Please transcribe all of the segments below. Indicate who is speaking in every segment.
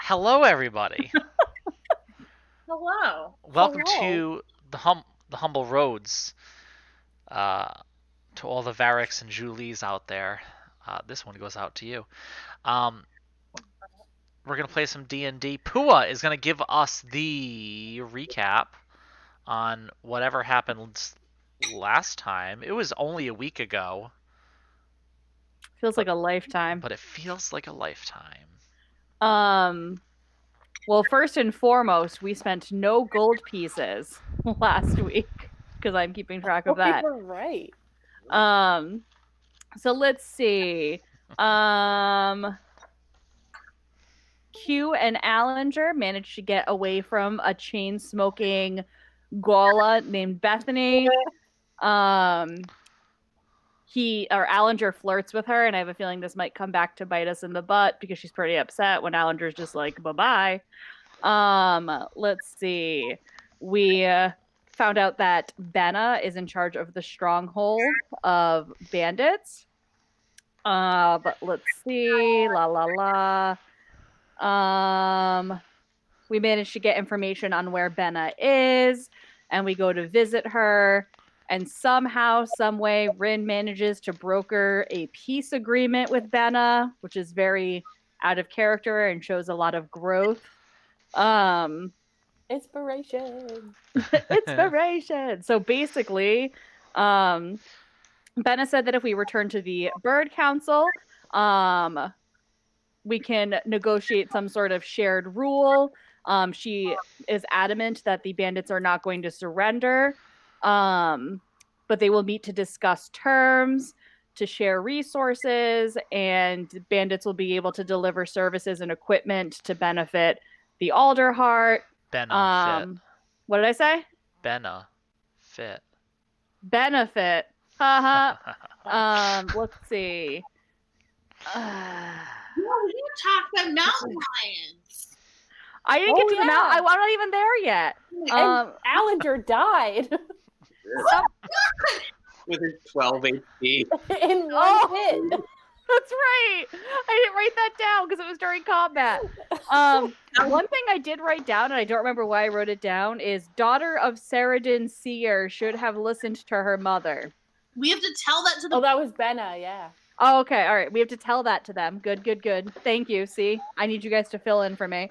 Speaker 1: Hello, everybody.
Speaker 2: Hello.
Speaker 1: Welcome
Speaker 3: Hello.
Speaker 1: to the Humble Roads. Uh, to all the Variks and Julies out there, this one goes out to you. Um, we're gonna play some D&D. Pua is gonna give us the recap on whatever happened last time. It was only a week ago,
Speaker 3: Feels like a lifetime.
Speaker 1: but it feels like a lifetime.
Speaker 3: Well, first and foremost, we spent no gold pieces last week because I'm keeping track of that.
Speaker 2: You're right.
Speaker 3: So let's see. Q and Allinger managed to get away from a chain smoking Gala named Bethany. Allinger flirts with her, and I have a feeling this might come back to bite us in the butt because she's pretty upset when Allinger's just like, bye-bye. Let's see. We found out that Benna is in charge of the stronghold of bandits. But let's see. La la la. We managed to get information on where Benna is, and we go to visit her. And somehow, some way, Rin manages to broker a peace agreement with Benna, which is very out of character and shows a lot of growth.
Speaker 2: Inspiration.
Speaker 3: Inspiration. So basically, Benna said that if we return to the Bird Council, we can negotiate some sort of shared rule. She is adamant that the bandits are not going to surrender, but they will meet to discuss terms, to share resources, and bandits will be able to deliver services and equipment to benefit the Alderheart.
Speaker 1: Benefit.
Speaker 3: What did I say?
Speaker 1: Benefit.
Speaker 3: Benefit. Haha. Let's see.
Speaker 2: You talk about mountain lions.
Speaker 3: I didn't get to the mount. I'm not even there yet.
Speaker 2: And Allinger died
Speaker 4: with his 12 HP.
Speaker 2: in one hit.
Speaker 3: That's right. I didn't write that down because it was during combat. One thing I did write down, and I don't remember why I wrote it down, is daughter of Saradin Seer should have listened to her mother.
Speaker 5: We have to tell that to the.
Speaker 2: Oh, that was Benna, yeah.
Speaker 3: Oh, okay. All right. We have to tell that to them. Good. Thank you. See, I need you guys to fill in for me.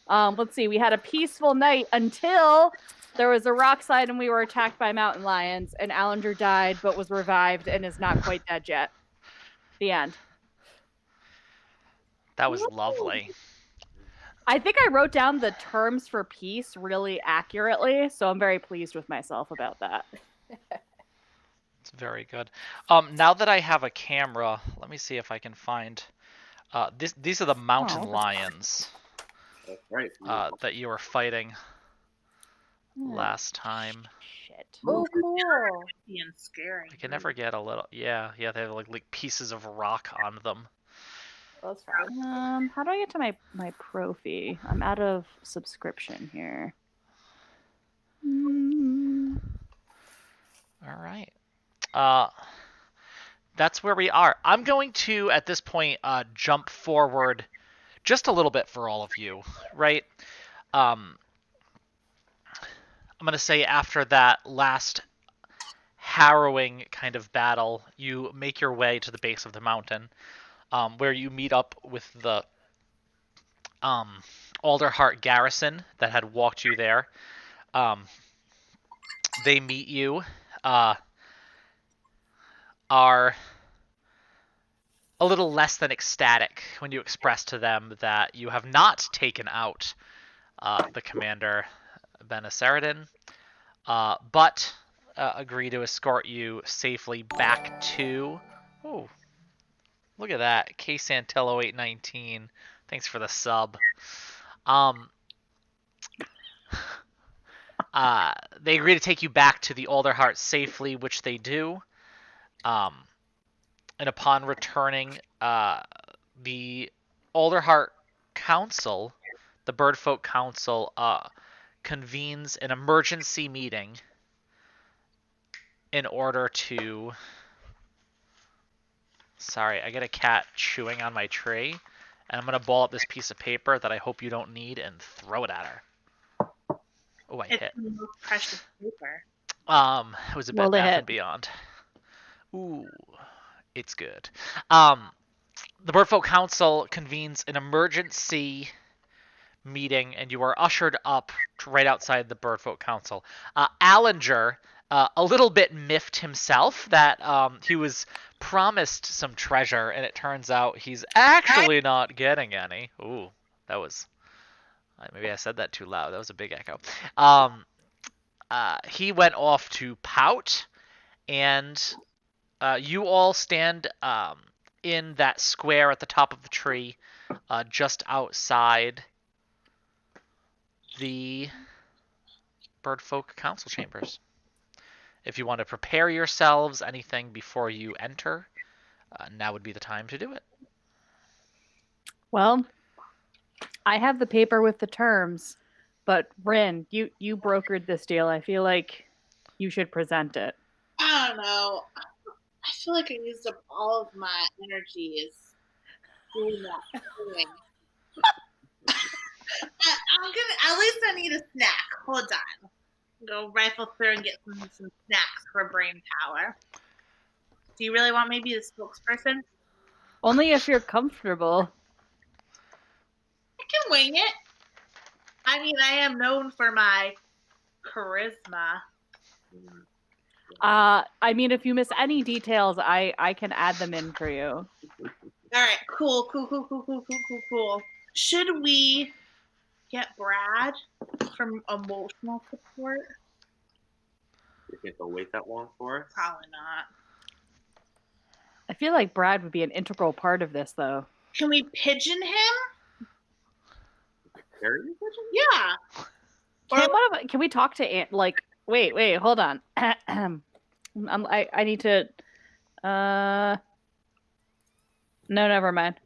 Speaker 3: Let's see. We had a peaceful night until there was a rock slide and we were attacked by mountain lions, and Allinger died but was revived and is not quite dead yet. The end.
Speaker 1: That was lovely.
Speaker 3: I think I wrote down the terms for peace really accurately, so I'm very pleased with myself about that.
Speaker 1: It's very good. Now that I have a camera, let me see if I can find. These are the mountain lions.
Speaker 4: That's right.
Speaker 1: That you were fighting last time.
Speaker 3: Shit.
Speaker 2: Oh, cool.
Speaker 5: Being scary.
Speaker 1: I can never get a little. Yeah, they have like pieces of rock on them.
Speaker 2: That's fine.
Speaker 3: How do I get to my Profi? I'm out of subscription here.
Speaker 1: All right. That's where we are. I'm going to, at this point, jump forward just a little bit for all of you, right? I'm going to say after that last harrowing kind of battle, you make your way to the base of the mountain, where you meet up with the Alderheart garrison that had walked you there. They meet you, are a little less than ecstatic when you express to them that you have not taken out the commander, Benna Saradin, but agree to escort you safely back to... Oh, look at that. K Santillo 819. Thanks for the sub. They agree to take you back to the Alderheart safely, which they do. And upon returning, the Alderheart Council, the Birdfolk Council, convenes an emergency meeting in order to... Sorry, I get a cat chewing on my tree, And I'm going to ball up this piece of paper that I hope you don't need and throw it at her. Oh, I
Speaker 5: It's
Speaker 1: hit.
Speaker 5: the most precious paper.
Speaker 1: It was a
Speaker 3: Roll
Speaker 1: Bed
Speaker 3: the
Speaker 1: Bath
Speaker 3: hit.
Speaker 1: and Beyond. Ooh, it's good. The Birdfolk Council convenes an emergency meeting, and you are ushered up right outside the Birdfolk Council. Allinger, a little bit miffed himself that he was promised some treasure, and it turns out he's actually not getting any. Ooh, that was... maybe I said that too loud. That was a big echo. He went off to pout, and you all stand in that square at the top of the tree, just outside the Birdfolk Council chambers. If you want to prepare yourselves anything before you enter, now would be the time to do it.
Speaker 3: Well, I have the paper with the terms, but Rin, you brokered this deal. I feel like you should present it.
Speaker 5: I don't know. I feel like I used up all of my energies doing that thing. I'm gonna. At least I need a snack. Hold on. Go rifle through and get some snacks for brain power. Do you really want me to be the spokesperson?
Speaker 3: Only if you're comfortable.
Speaker 5: I can wing it. I mean, I am known for my charisma.
Speaker 3: I mean, if you miss any details, I can add them in for you.
Speaker 5: All right, cool. Should we get Brad from emotional support?
Speaker 4: You think they'll wait that long for us?
Speaker 5: Probably not.
Speaker 3: I feel like Brad would be an integral part of this, though.
Speaker 5: Can we pigeon him?
Speaker 4: Carry the pigeon?
Speaker 5: Yeah.
Speaker 3: Can we talk to Aunt? Like, wait, hold on. I need to. No, never mind.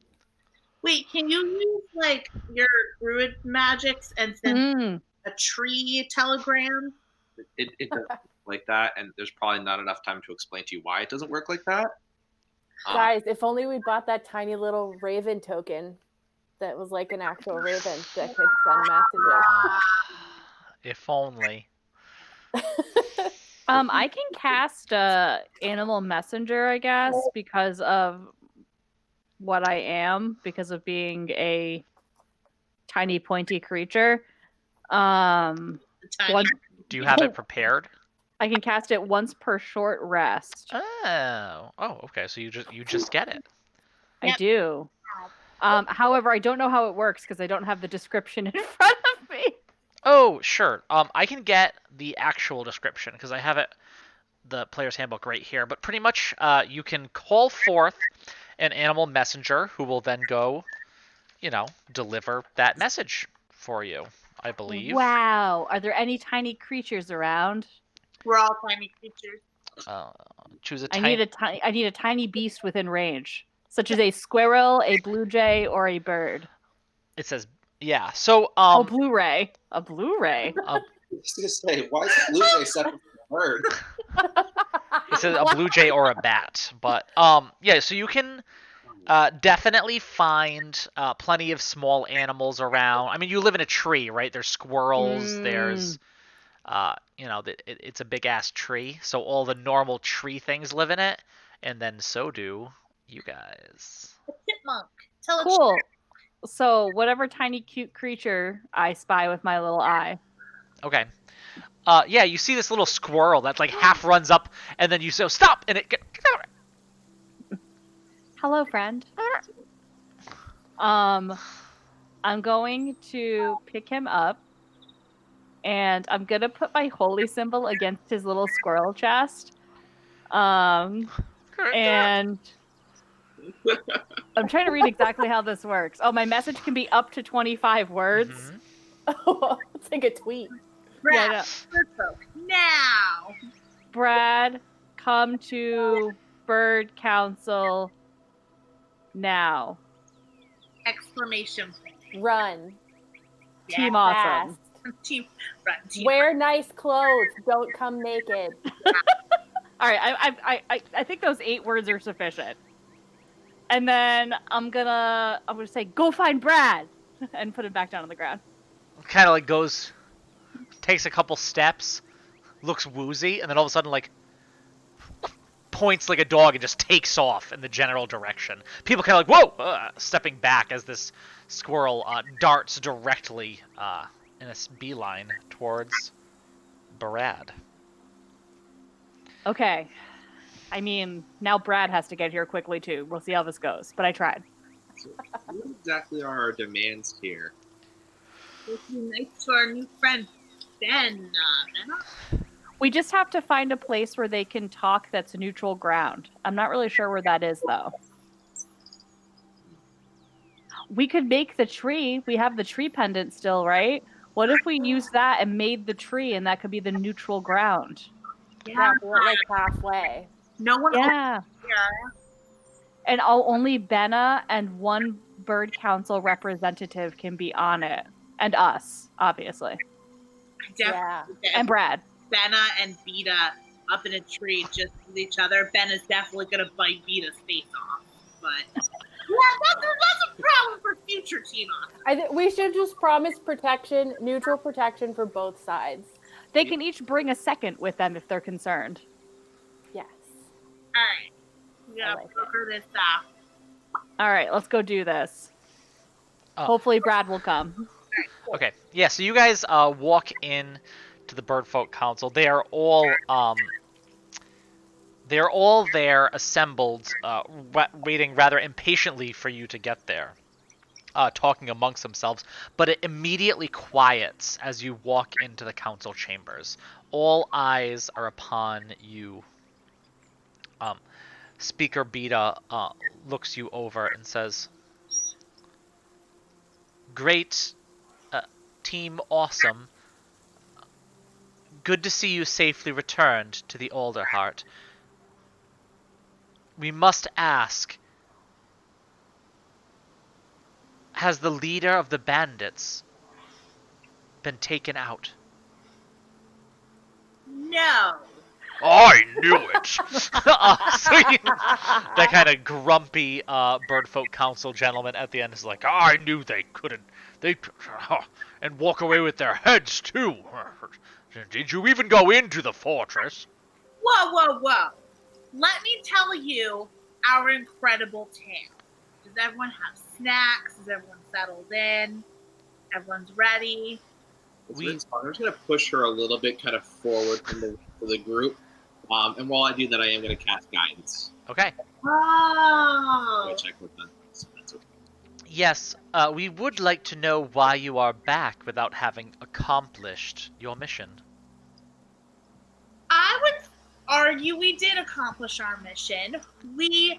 Speaker 5: Wait, can you use like your druid magics and send a tree telegram?
Speaker 4: It doesn't work like that, and there's probably not enough time to explain to you why it doesn't work like that.
Speaker 2: Guys, if only we bought that tiny little raven token that was like an actual raven that could send messages.
Speaker 1: If only.
Speaker 3: I can cast Animal Messenger, I guess, because of what I am, because of being a tiny pointy creature.
Speaker 1: Do you have it prepared?
Speaker 3: I can cast it once per short rest.
Speaker 1: Oh, okay. So you just get it.
Speaker 3: I do. However, I don't know how it works because I don't have the description in front of me.
Speaker 1: Oh, sure. I can get the actual description because I have it, the player's handbook right here. But pretty much, you can call forth an animal messenger who will then go, deliver that message for you, I believe.
Speaker 3: Wow. Are there any tiny creatures around?
Speaker 5: We're all tiny creatures.
Speaker 1: Choose a
Speaker 3: I
Speaker 1: tiny.
Speaker 3: need a tiny beast within range, such as a squirrel, a blue jay, or a bird.
Speaker 1: It says, yeah. So
Speaker 3: a Blu-ray.
Speaker 2: A Blu-ray.
Speaker 4: I was gonna say, why is a blue jay separate from a bird?
Speaker 1: It says a blue jay or a bat, but yeah. So you can definitely find plenty of small animals around. I mean, you live in a tree, right? There's squirrels. There's it's a big ass tree, so all the normal tree things live in it, and then so do you guys.
Speaker 5: A chipmunk. Tell
Speaker 3: Cool. So whatever tiny cute creature I spy with my little eye.
Speaker 1: Okay. Yeah, you see this little squirrel that like half runs up, and then you say, "Stop!" and it.
Speaker 3: Hello, friend. I'm going to pick him up, and I'm gonna put my holy symbol against his little squirrel chest. And I'm trying to read exactly how this works. Oh, my message can be up to 25 words.
Speaker 1: Mm-hmm.
Speaker 2: Oh, it's like a tweet.
Speaker 5: Brad,
Speaker 3: Yeah,
Speaker 5: now.
Speaker 3: Brad, come to Bird Council now.
Speaker 5: Exclamation point.
Speaker 2: Run.
Speaker 3: Team
Speaker 2: Fast.
Speaker 3: awesome.
Speaker 5: Team run. Team
Speaker 2: Wear nice clothes. Don't come naked.
Speaker 3: All right, I think those 8 words are sufficient. And then I'm gonna say, go find Brad, and put him back down on the ground.
Speaker 1: Kind of like goes, takes a couple steps, looks woozy, and then all of a sudden like points like a dog and just takes off in the general direction. People kind of like, whoa, stepping back as this squirrel darts directly in a beeline towards Brad.
Speaker 3: Okay. I mean, now Brad has to get here quickly too. We'll see how this goes, but I tried.
Speaker 4: So what exactly are our demands here?
Speaker 5: Let's be nice to our new friend, Ben.
Speaker 3: We just have to find a place where they can talk that's neutral ground. I'm not really sure where that is, though. We could make the tree. We have the tree pendant still, right? What if we used that and made the tree, and that could be the neutral ground?
Speaker 2: Yeah, we went like halfway.
Speaker 5: No one
Speaker 3: Yeah.
Speaker 5: here.
Speaker 3: And only Benna and one bird council representative can be on it. And us, obviously.
Speaker 5: Definitely.
Speaker 3: And Brad.
Speaker 5: Benna and Beta up in a tree just with each other. Ben is definitely going to bite Beta's face off. But yeah, that's a problem for future team offs.
Speaker 2: I think we should just promise protection, neutral protection for both sides.
Speaker 3: They can each bring a second with them if they're concerned.
Speaker 2: Yes.
Speaker 5: All right. We got to
Speaker 2: like
Speaker 5: broker this off.
Speaker 3: All right, let's go do this.
Speaker 1: Oh.
Speaker 3: Hopefully Brad will come.
Speaker 1: Okay, yeah. So you guys walk in to the Birdfolk Council. They are all there, assembled, waiting rather impatiently for you to get there, talking amongst themselves. But it immediately quiets as you walk into the council chambers. All eyes are upon you. Speaker Beta looks you over and says, "Great, team, awesome. Good to see you safely returned to the Alderheart. We must ask, has the leader of the bandits been taken out?"
Speaker 5: No.
Speaker 1: I knew it! So that kind of grumpy Birdfolk Council gentleman at the end is like, I knew they couldn't. And walk away with their heads, too. Did you even go into the fortress?
Speaker 5: Whoa. Let me tell you our incredible tale. Does everyone have snacks? Is everyone settled in? Everyone's ready?
Speaker 4: I'm just going to push her a little bit kind of forward from the group. And while I do that, I am going to cast guidance.
Speaker 1: Okay.
Speaker 5: Oh.
Speaker 4: Which I clicked on.
Speaker 1: Yes, we would like to know why you are back without having accomplished your mission.
Speaker 5: I would argue we did accomplish our mission. We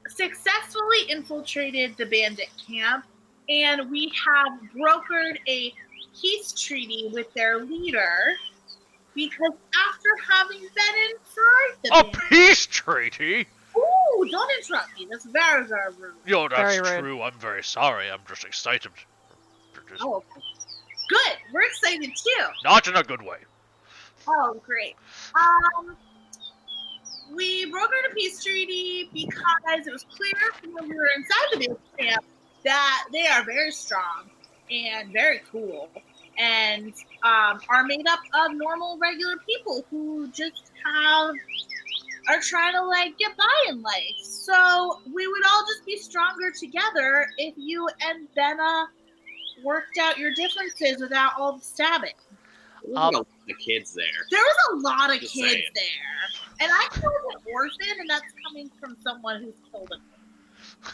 Speaker 5: successfully infiltrated the bandit camp, and we have brokered a peace treaty with their leader, because after having been inside the bandit...
Speaker 1: peace treaty?
Speaker 5: Ooh, don't interrupt me. That's very, very rude.
Speaker 1: Yo, that's
Speaker 3: Very rude.
Speaker 1: true. I'm very sorry. I'm just excited.
Speaker 5: Oh, good. We're excited too.
Speaker 1: Not in a good way.
Speaker 5: Oh, great. We brokered a peace treaty because it was clear from when we were inside the base camp that they are very strong and very cool and are made up of normal, regular people who just are trying to, like, get by in life. So we would all just be stronger together if you and Benna worked out your differences without all the stabbing.
Speaker 4: There's a lot of kids there.
Speaker 5: There was a lot of
Speaker 4: Just
Speaker 5: kids
Speaker 4: saying.
Speaker 5: there. And I killed an orphan, and that's coming from someone who's killed a kid.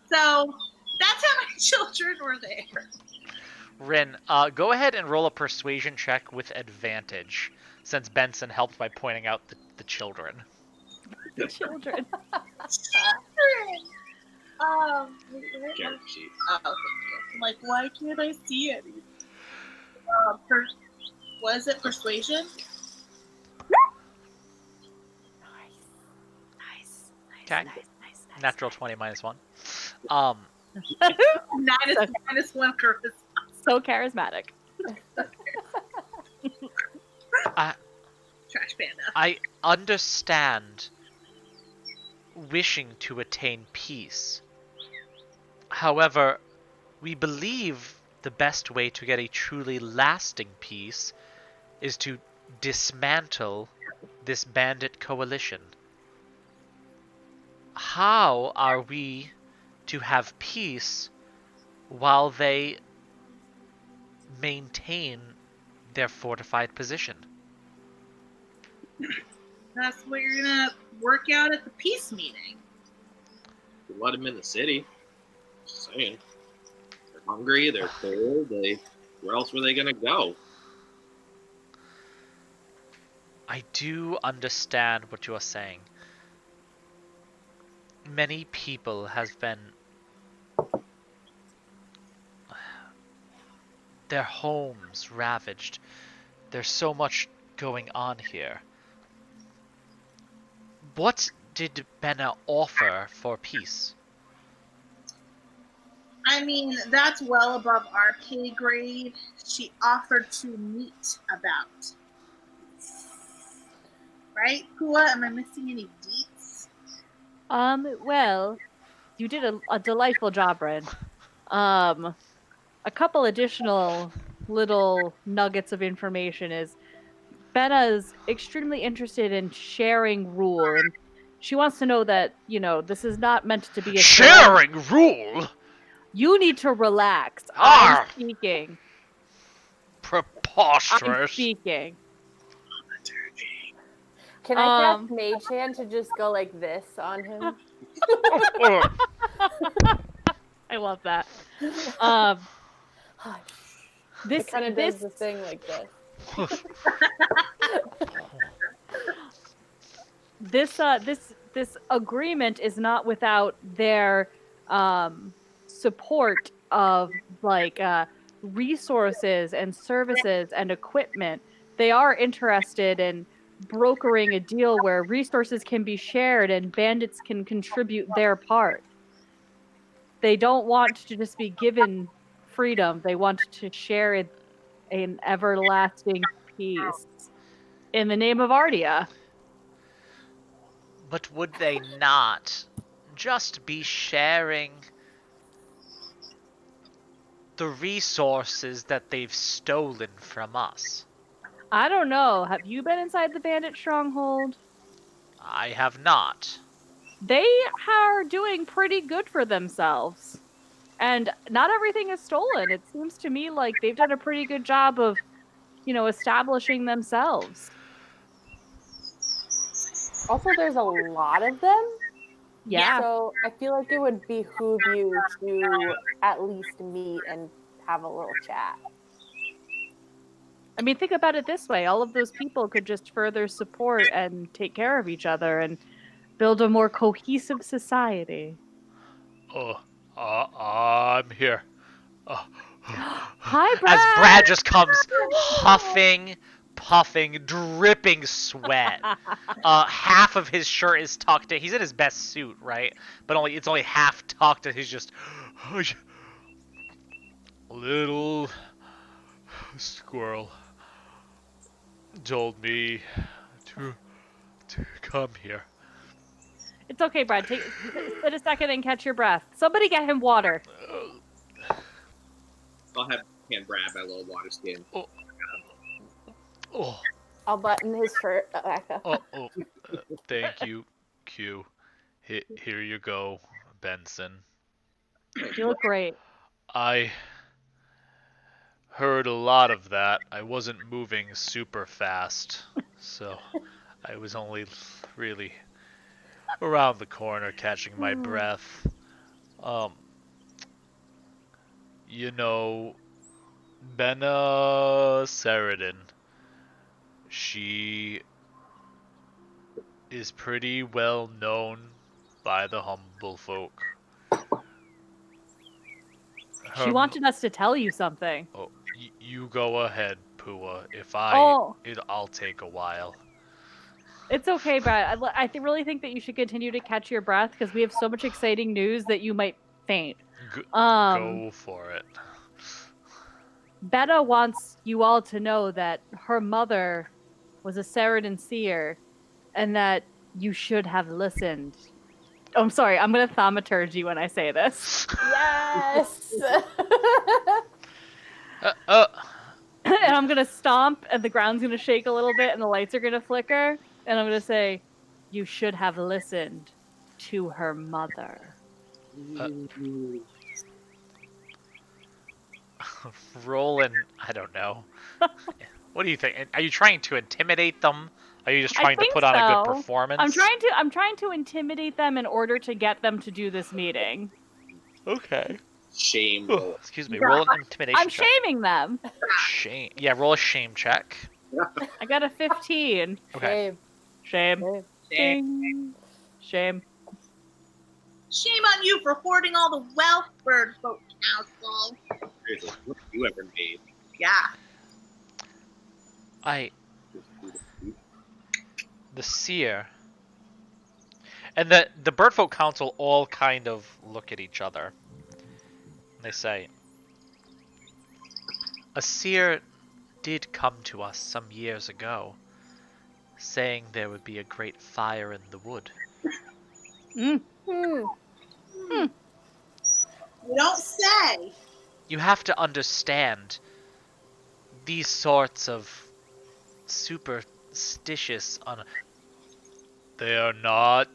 Speaker 5: So that's how many children were there.
Speaker 1: Rin, go ahead and roll a persuasion check with advantage, since Benson helped by pointing out the children.
Speaker 3: The children.
Speaker 5: Children!
Speaker 4: Character sheet.
Speaker 5: Oh, thank you. I'm like, why can't I see it? Was it persuasion?
Speaker 3: Nice.
Speaker 1: Okay.
Speaker 3: Nice.
Speaker 1: Natural 20 minus 1.
Speaker 5: minus one charisma.
Speaker 3: So charismatic.
Speaker 5: Trash panda.
Speaker 1: I understand wishing to attain peace. However, we believe the best way to get a truly lasting peace is to dismantle this bandit coalition. How are we to have peace while they maintain their fortified position?
Speaker 5: That's what you're gonna work out at the peace meeting.
Speaker 4: You let them in the city. Just saying. They're hungry, they're cold, where else were they gonna go?
Speaker 1: I do understand what you are saying. Many people have been... their homes ravaged. There's so much going on here. What did Benna offer for peace?
Speaker 5: I mean, that's well above our pay grade. She offered to meet about. Right, Pua? Am I missing any deets?
Speaker 3: Well, you did a delightful job, Ren. A couple additional little nuggets of information is Benna's extremely interested in sharing rule, and she wants to know that, this is not meant to be a
Speaker 1: sharing rule?
Speaker 3: You need to relax.
Speaker 1: Arr!
Speaker 3: I'm speaking.
Speaker 1: Preposterous.
Speaker 3: I'm speaking.
Speaker 2: Can I cast Mage Hand to just go like this on him?
Speaker 3: I love that.
Speaker 2: This kind of does the thing like this.
Speaker 3: This agreement is not without their support of resources and services and equipment. They are interested in brokering a deal where resources can be shared and bandits can contribute their part. They don't want to just be given freedom. They want to share an everlasting peace in the name of Ardia.
Speaker 1: But would they not just be sharing the resources that they've stolen from us?
Speaker 3: I don't know. Have you been inside the bandit stronghold?
Speaker 1: I have not.
Speaker 3: They are doing pretty good for themselves. And not everything is stolen. It seems to me like they've done a pretty good job of, establishing themselves.
Speaker 2: Also, there's a lot of them.
Speaker 3: Yeah.
Speaker 2: So I feel like it would behoove you to at least meet and have a little chat.
Speaker 3: I mean, think about it this way. All of those people could just further support and take care of each other and build a more cohesive society.
Speaker 1: I'm here.
Speaker 3: Hi, Brad!
Speaker 1: As Brad just comes huffing, puffing, dripping sweat. Half of his shirt is tucked in. He's in his best suit, right? But it's only half tucked, and he's just... Little squirrel told me to come here.
Speaker 3: It's okay, Brad. Sit a second and catch your breath. Somebody get him water.
Speaker 4: I'll have hand grab my little water skin.
Speaker 2: I'll button his shirt back up.
Speaker 1: Thank you, Q. Here you go, Benson.
Speaker 3: You look great.
Speaker 1: I heard a lot of that. I wasn't moving super fast, so I was only really around the corner catching my breath. Benna Saradin, she is pretty well known by the humble folk.
Speaker 3: She wanted us to tell you something.
Speaker 1: Oh, you go ahead, Pua. If I'll take a while.
Speaker 3: It's okay, Brad. I really think that you should continue to catch your breath because we have so much exciting news that you might faint.
Speaker 1: Go for it.
Speaker 3: Betta wants you all to know that her mother was a Saradin seer and that you should have listened I'm sorry. I'm gonna thaumaturgy when I say this.
Speaker 2: Yes.
Speaker 1: Uh,
Speaker 3: And I'm gonna stomp, and the ground's gonna shake a little bit, and the lights are gonna flicker, and I'm gonna say, "You should have listened to her mother."
Speaker 1: Roland, I don't know. What do you think? Are you trying to intimidate them? Are you just
Speaker 3: I
Speaker 1: trying to
Speaker 3: think
Speaker 1: put on a good
Speaker 3: so.
Speaker 1: performance?
Speaker 3: I'm trying to intimidate them in order to get them to do this meeting.
Speaker 1: Okay.
Speaker 4: Shame.
Speaker 1: Oh, excuse me. Roll an intimidation
Speaker 3: I'm
Speaker 1: check.
Speaker 3: shaming them.
Speaker 1: Shame. Yeah, roll a shame check.
Speaker 3: I got a 15.
Speaker 1: Okay.
Speaker 2: Shame.
Speaker 3: Shame.
Speaker 2: Shame.
Speaker 3: Ding. Shame.
Speaker 5: Shame on you for hoarding all the wealth, Bird Folk Council.
Speaker 4: Seriously, what have you ever made?
Speaker 5: Yeah.
Speaker 1: The seer and the Birdfolk Council all kind of look at each other. They say, a seer did come to us some years ago, saying there would be a great fire in the wood.
Speaker 3: Mm.
Speaker 2: Hmm.
Speaker 5: You don't say.
Speaker 1: You have to understand, these sorts of superstitious they are not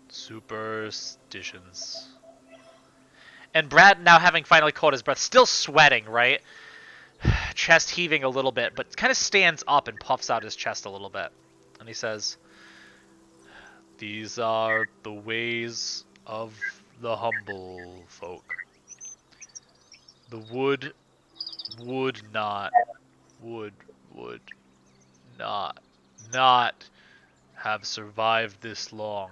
Speaker 1: superstitions. And Brad, now having finally caught his breath, still sweating, right? Chest heaving a little bit, but kind of stands up and puffs out his chest a little bit. And he says, these are the ways of the humble folk. The wood would not have survived this long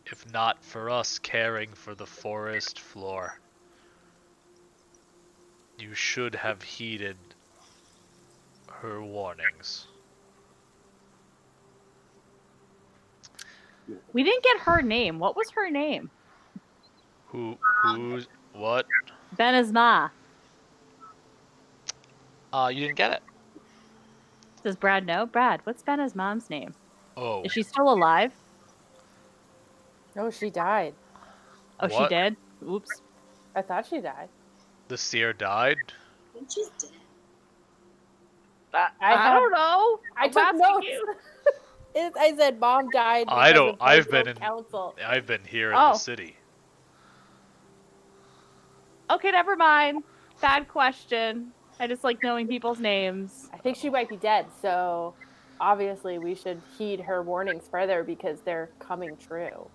Speaker 1: if not for us caring for the forest floor. You should have heeded her warnings.
Speaker 3: We didn't get her name. What was her name?
Speaker 1: Who's, what?
Speaker 3: Benazma.
Speaker 1: You didn't get it.
Speaker 3: Does Brad know? Brad, what's Benna's mom's name?
Speaker 1: Oh.
Speaker 3: Is she still alive?
Speaker 2: No, she died.
Speaker 3: Oh, she
Speaker 1: What?
Speaker 3: did? Oops.
Speaker 2: I thought she died.
Speaker 1: The seer died?
Speaker 5: I think she's dead.
Speaker 3: I don't know.
Speaker 2: I
Speaker 3: I'm
Speaker 2: took
Speaker 3: asking
Speaker 2: notes.
Speaker 3: you.
Speaker 2: I said mom died.
Speaker 1: I don't.
Speaker 2: Because of
Speaker 1: I've
Speaker 2: Birdfolk
Speaker 1: been in.
Speaker 2: Council.
Speaker 1: I've been here in
Speaker 3: Oh.
Speaker 1: the city.
Speaker 3: Okay, never mind. Bad question. I just like knowing people's names.
Speaker 2: I think she might be dead. So obviously we should heed her warnings further because they're coming true.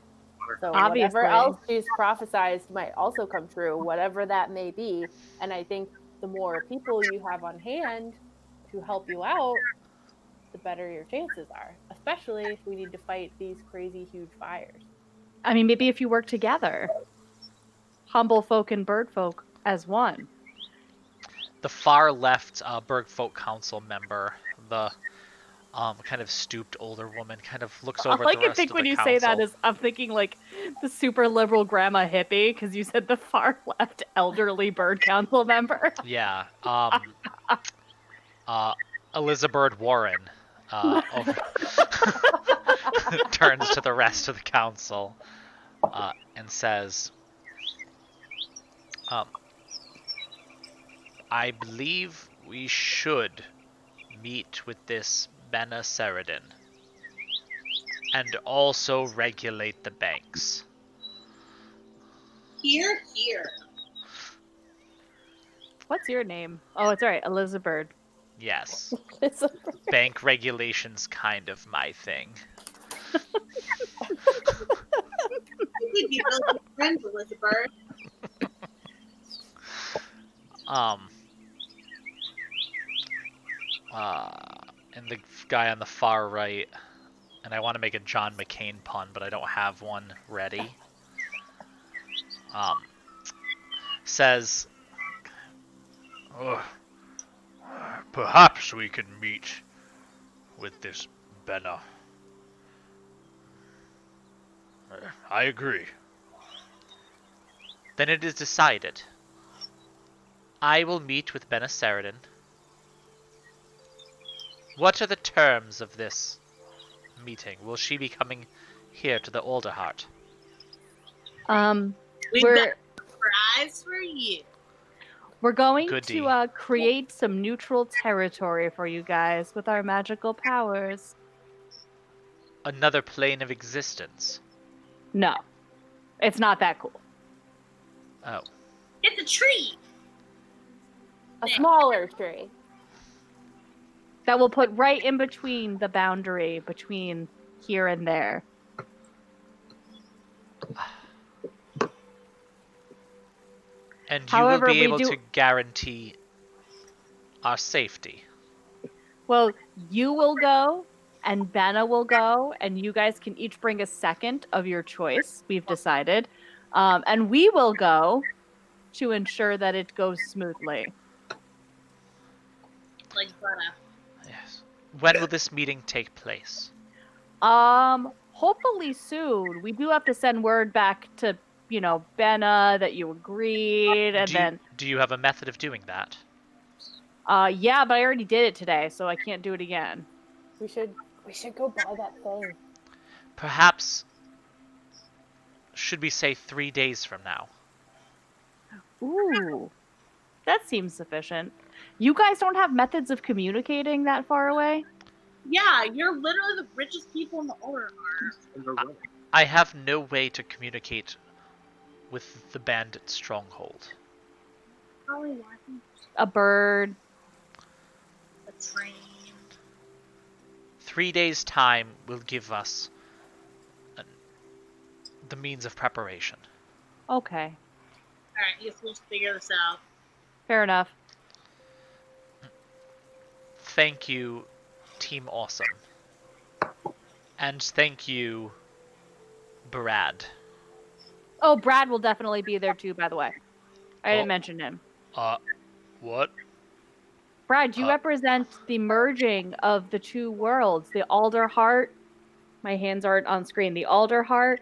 Speaker 2: So
Speaker 3: Obviously.
Speaker 2: whatever else she's prophesized might also come true, whatever that may be. And I think the more people you have on hand to help you out, the better your chances are, especially if we need to fight these crazy huge fires.
Speaker 3: I mean, maybe if you work together. Humble folk and bird folk as one.
Speaker 1: The far left Bergfolk Council member, the kind of stooped older woman, kind of looks over
Speaker 3: All I
Speaker 1: at the
Speaker 3: can
Speaker 1: rest
Speaker 3: think
Speaker 1: of
Speaker 3: when
Speaker 1: the
Speaker 3: you
Speaker 1: council.
Speaker 3: say that is I'm thinking like the super liberal grandma hippie because you said the far left elderly bird council member.
Speaker 1: Yeah. Elizabeth Warren turns to the rest of the council and says, I believe we should meet with this Bena Seradin and also regulate the banks.
Speaker 5: Here, here.
Speaker 3: What's your name? Oh, it's all right, Elizabeth.
Speaker 1: Yes.
Speaker 2: It's a-
Speaker 1: Bank regulation's kind of my thing.
Speaker 5: I think you built a friend, Elizabeth.
Speaker 1: And the guy on the far right, and I want to make a John McCain pun, but I don't have one ready. Says, perhaps we can meet with this Bena. I agree. Then it is decided. I will meet with Bena Seradin. What are the terms of this meeting? Will she be coming here to the Alderheart.
Speaker 5: We've
Speaker 3: We're
Speaker 5: got a surprise for you.
Speaker 3: we're going
Speaker 1: Goody.
Speaker 3: to create some neutral territory for you guys with our magical powers.
Speaker 1: Another plane of existence.
Speaker 3: No, it's not that cool.
Speaker 1: Oh.
Speaker 5: It's a tree.
Speaker 2: A smaller tree.
Speaker 3: That will put right in between the boundary between here and there.
Speaker 1: And
Speaker 3: However,
Speaker 1: you will be
Speaker 3: we
Speaker 1: able
Speaker 3: do-
Speaker 1: to guarantee our safety.
Speaker 3: Well, you will go, and Benna will go, and you guys can each bring a second of your choice, we've decided. And we will go to ensure that it goes smoothly.
Speaker 5: Like butter.
Speaker 1: Yes. When will this meeting take place?
Speaker 3: Hopefully soon. We do have to send word back to, Benna that you agreed, and
Speaker 1: Do you have a method of doing that?
Speaker 3: yeah, but I already did it today, so I can't do it again.
Speaker 2: We should go buy that thing.
Speaker 1: Perhaps, should we say 3 days from now?
Speaker 3: Ooh, that seems sufficient. You guys don't have methods of communicating that far away?
Speaker 5: Yeah, you're literally the richest people in the Alderheart.
Speaker 1: I have no way to communicate with the bandit stronghold.
Speaker 5: Probably watching
Speaker 3: A bird.
Speaker 5: a train.
Speaker 1: 3 days' time will give us the means of preparation.
Speaker 3: Okay,
Speaker 5: Alright, I guess we'll just figure this out.
Speaker 3: fair enough.
Speaker 1: Thank you, Team Awesome. And thank you, Brad.
Speaker 3: Oh, Brad will definitely be there too, by the way. I didn't mention him.
Speaker 1: What?
Speaker 3: Brad, you represent the merging of the two worlds, the Alderheart. My hands aren't on screen. The Alderheart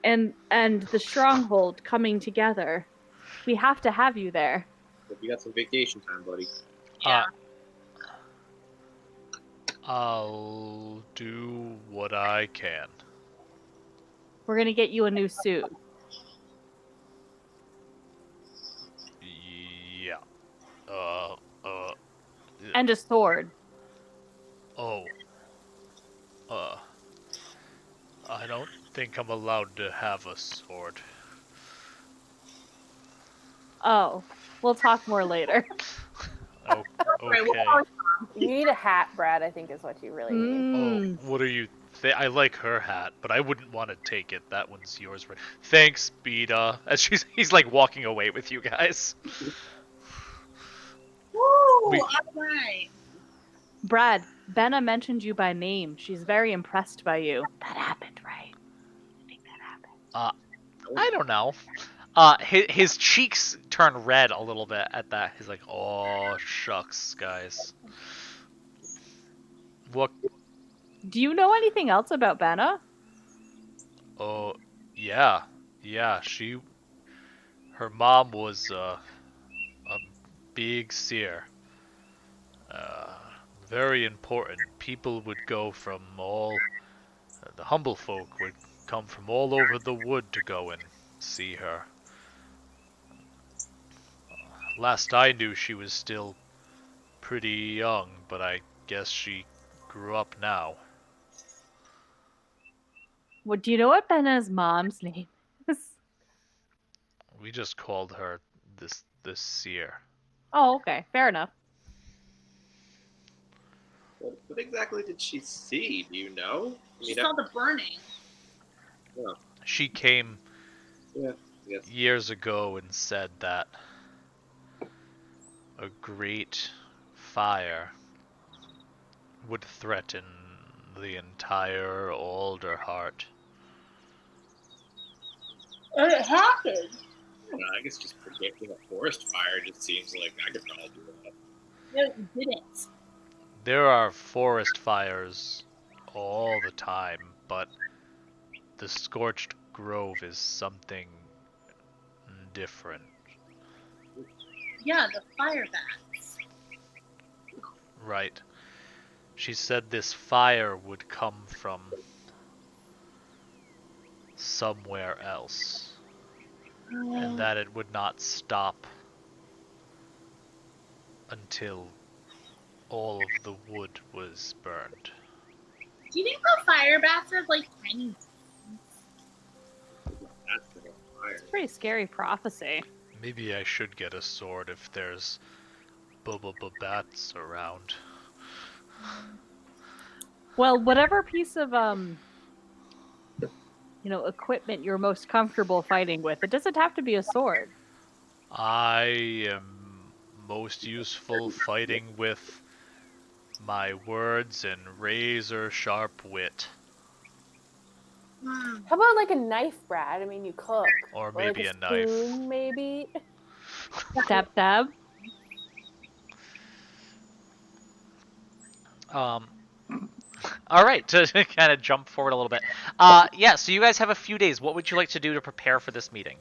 Speaker 3: and the Stronghold coming together. We have to have you there.
Speaker 4: Hope you got some vacation time, buddy.
Speaker 5: Yeah.
Speaker 1: I'll do what I can.
Speaker 3: We're gonna get you a new suit.
Speaker 1: Yeah.
Speaker 3: And a sword.
Speaker 1: Oh. I don't think I'm allowed to have a sword.
Speaker 3: Oh, we'll talk more later.
Speaker 1: Oh, okay.
Speaker 2: You need a hat, Brad, I think is what you really need.
Speaker 1: Oh, what are you... I like her hat, but I wouldn't want to take it. That one's yours. Thanks, Beta. As he's like walking away with you guys.
Speaker 5: Woo! Alright.
Speaker 3: Brad, Benna mentioned you by name. She's very impressed by you. That happened, right? I think that happened.
Speaker 1: I don't know. His cheeks turn red a little bit at that. He's like, oh, shucks, guys. What?
Speaker 3: Do you know anything else about Benna?
Speaker 1: Oh, yeah. Yeah, her mom was, a big seer. Very important. People would go from the humble folk would come from all over the wood to go and see her. Last I knew, she was still pretty young, but I guess she grew up now.
Speaker 3: What do you know what Benna's mom's name is?
Speaker 1: We just called her this seer.
Speaker 3: Oh, okay, fair enough.
Speaker 4: What exactly did she see? Do you know?
Speaker 5: She saw the burning.
Speaker 1: She came
Speaker 4: Yes.
Speaker 1: years ago and said that a great fire would threaten the entire Alderheart.
Speaker 5: And it happened.
Speaker 4: I guess just predicting a forest fire just seems like I could probably do that.
Speaker 5: No, you didn't.
Speaker 1: There are forest fires all the time, but the Scorched Grove is something different.
Speaker 5: Yeah, the fire bats.
Speaker 1: Right. She said this fire would come from somewhere else, and that it would not stop until all of the wood was burned.
Speaker 5: Do you think the fire bats are like tiny?
Speaker 4: That's the fire.
Speaker 3: It's a pretty scary prophecy.
Speaker 1: Maybe I should get a sword if there's bats around.
Speaker 3: Well, whatever piece of equipment you're most comfortable fighting with, it doesn't have to be a sword.
Speaker 1: I am most useful fighting with my words and razor-sharp wit.
Speaker 2: How about like a knife, Brad? I mean, you cook.
Speaker 1: Or
Speaker 2: like
Speaker 1: maybe
Speaker 2: a
Speaker 1: a knife.
Speaker 2: spoon, maybe.
Speaker 3: Dab dab.
Speaker 1: All right, to kind of jump forward a little bit. Yeah, so you guys have a few days. What would you like to do to prepare for this meeting?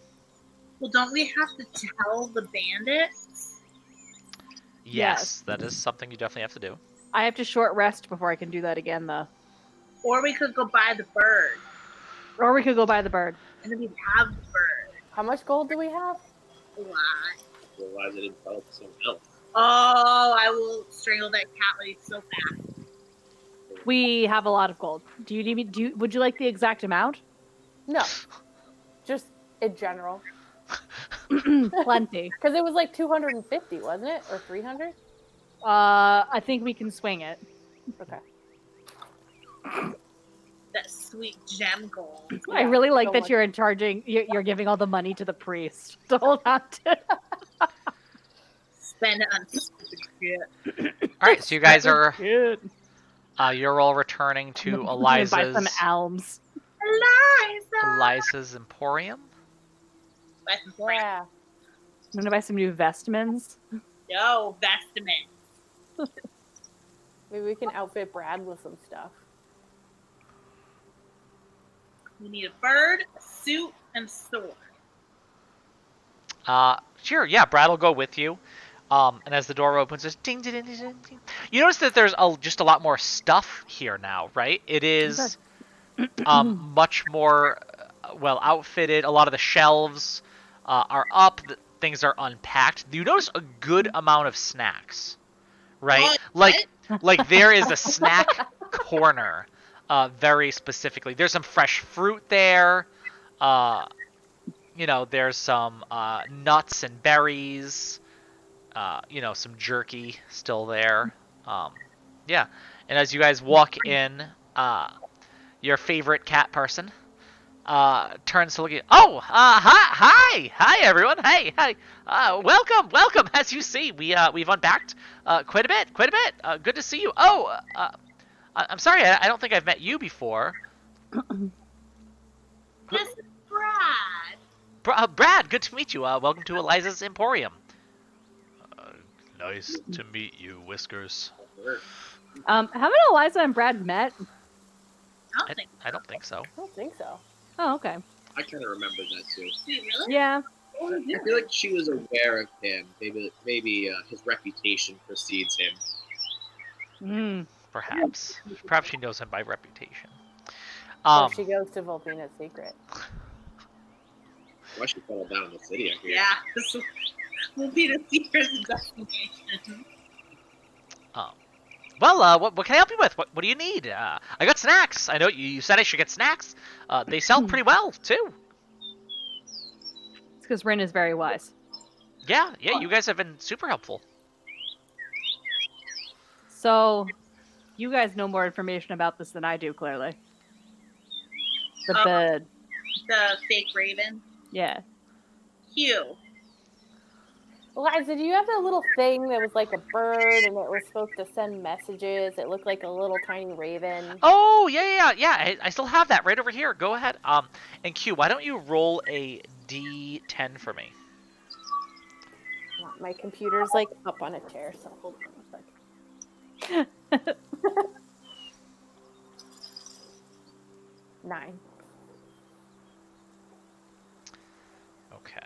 Speaker 5: Well, don't we have to tell the bandits?
Speaker 1: Yes, that is something you definitely have to do.
Speaker 3: I have to short rest before I can do that again, though.
Speaker 5: Or we could go buy the bird.
Speaker 3: Or we could go buy the bird.
Speaker 5: And then we'd have the bird.
Speaker 2: How much gold do we have?
Speaker 5: A lot.
Speaker 4: Otherwise, I didn't tell it to someone else.
Speaker 5: Oh, I will strangle that cat lady so fast.
Speaker 3: We have a lot of gold. Do you need me? Would you like the exact amount?
Speaker 2: No, just in general.
Speaker 3: Plenty.
Speaker 2: Because it was like 250, wasn't it, or 300?
Speaker 3: I think we can swing it.
Speaker 2: Okay.
Speaker 5: That sweet gem gold.
Speaker 3: I really like
Speaker 2: so
Speaker 3: that
Speaker 2: much.
Speaker 3: you're giving all the money to the priest to hold on to.
Speaker 5: Spend it on stupid shit.
Speaker 1: All right, so you guys are
Speaker 3: Good.
Speaker 1: you're all returning to
Speaker 3: I'm gonna buy some
Speaker 1: Eliza's
Speaker 3: alms.
Speaker 1: Eliza's Emporium.
Speaker 5: Buy some crap.
Speaker 2: Yeah.
Speaker 3: I'm gonna buy some new vestments.
Speaker 5: No, vestment.
Speaker 2: Maybe we can outfit Brad with some stuff.
Speaker 5: We need a bird, a suit, and a sword.
Speaker 1: Sure, yeah, Brad will go with you. And as the door opens, it's ding, ding, ding, ding, ding. You notice that there's just a lot more stuff here now, right? It is much more well outfitted. A lot of the shelves are up. Things are unpacked. You notice a good amount of snacks, right?
Speaker 5: What?
Speaker 1: Like there is a snack corner, very specifically. There's some fresh fruit there. There's some nuts and berries. Some jerky still there. Yeah. And as you guys walk in, your favorite cat person turns to look at you. Oh, hi, everyone. Hey, welcome. As you see, we've unpacked quite a bit. Good to see you. Oh, I'm sorry, I don't think I've met you before.
Speaker 5: This is Brad.
Speaker 1: Brad, good to meet you. Welcome to Eliza's Emporium. Nice to meet you, Whiskers.
Speaker 3: Haven't Eliza and Brad met?
Speaker 1: I don't think so.
Speaker 2: I don't think so.
Speaker 3: Oh, okay.
Speaker 4: I kind of remember that too.
Speaker 5: Wait, really?
Speaker 3: Yeah.
Speaker 5: Oh,
Speaker 4: I
Speaker 5: yeah.
Speaker 4: feel like she was aware of him. Maybe his reputation precedes him.
Speaker 1: Perhaps she knows him by reputation.
Speaker 2: Or she goes to Volpina's secret.
Speaker 4: Why she settled down in the city, I hear.
Speaker 5: Yeah, this will be the secret destination.
Speaker 1: Well, what can I help you with? What do you need? I got snacks. I know you said I should get snacks. They sell pretty well too.
Speaker 3: It's because Rin is very wise.
Speaker 1: Yeah, you guys have been super helpful.
Speaker 3: So, you guys know more information about this than I do, clearly. The
Speaker 5: Oh.
Speaker 3: bird.
Speaker 5: The fake raven.
Speaker 3: Yeah.
Speaker 5: Hugh.
Speaker 2: Eliza, do you have that little thing that was like a bird and it was supposed to send messages? It looked like a little tiny raven.
Speaker 1: Oh, yeah. I still have that right over here. Go ahead. And Q, why don't you roll a D10 for me?
Speaker 2: My computer's like up on a chair, so hold on a second. 9.
Speaker 1: Okay.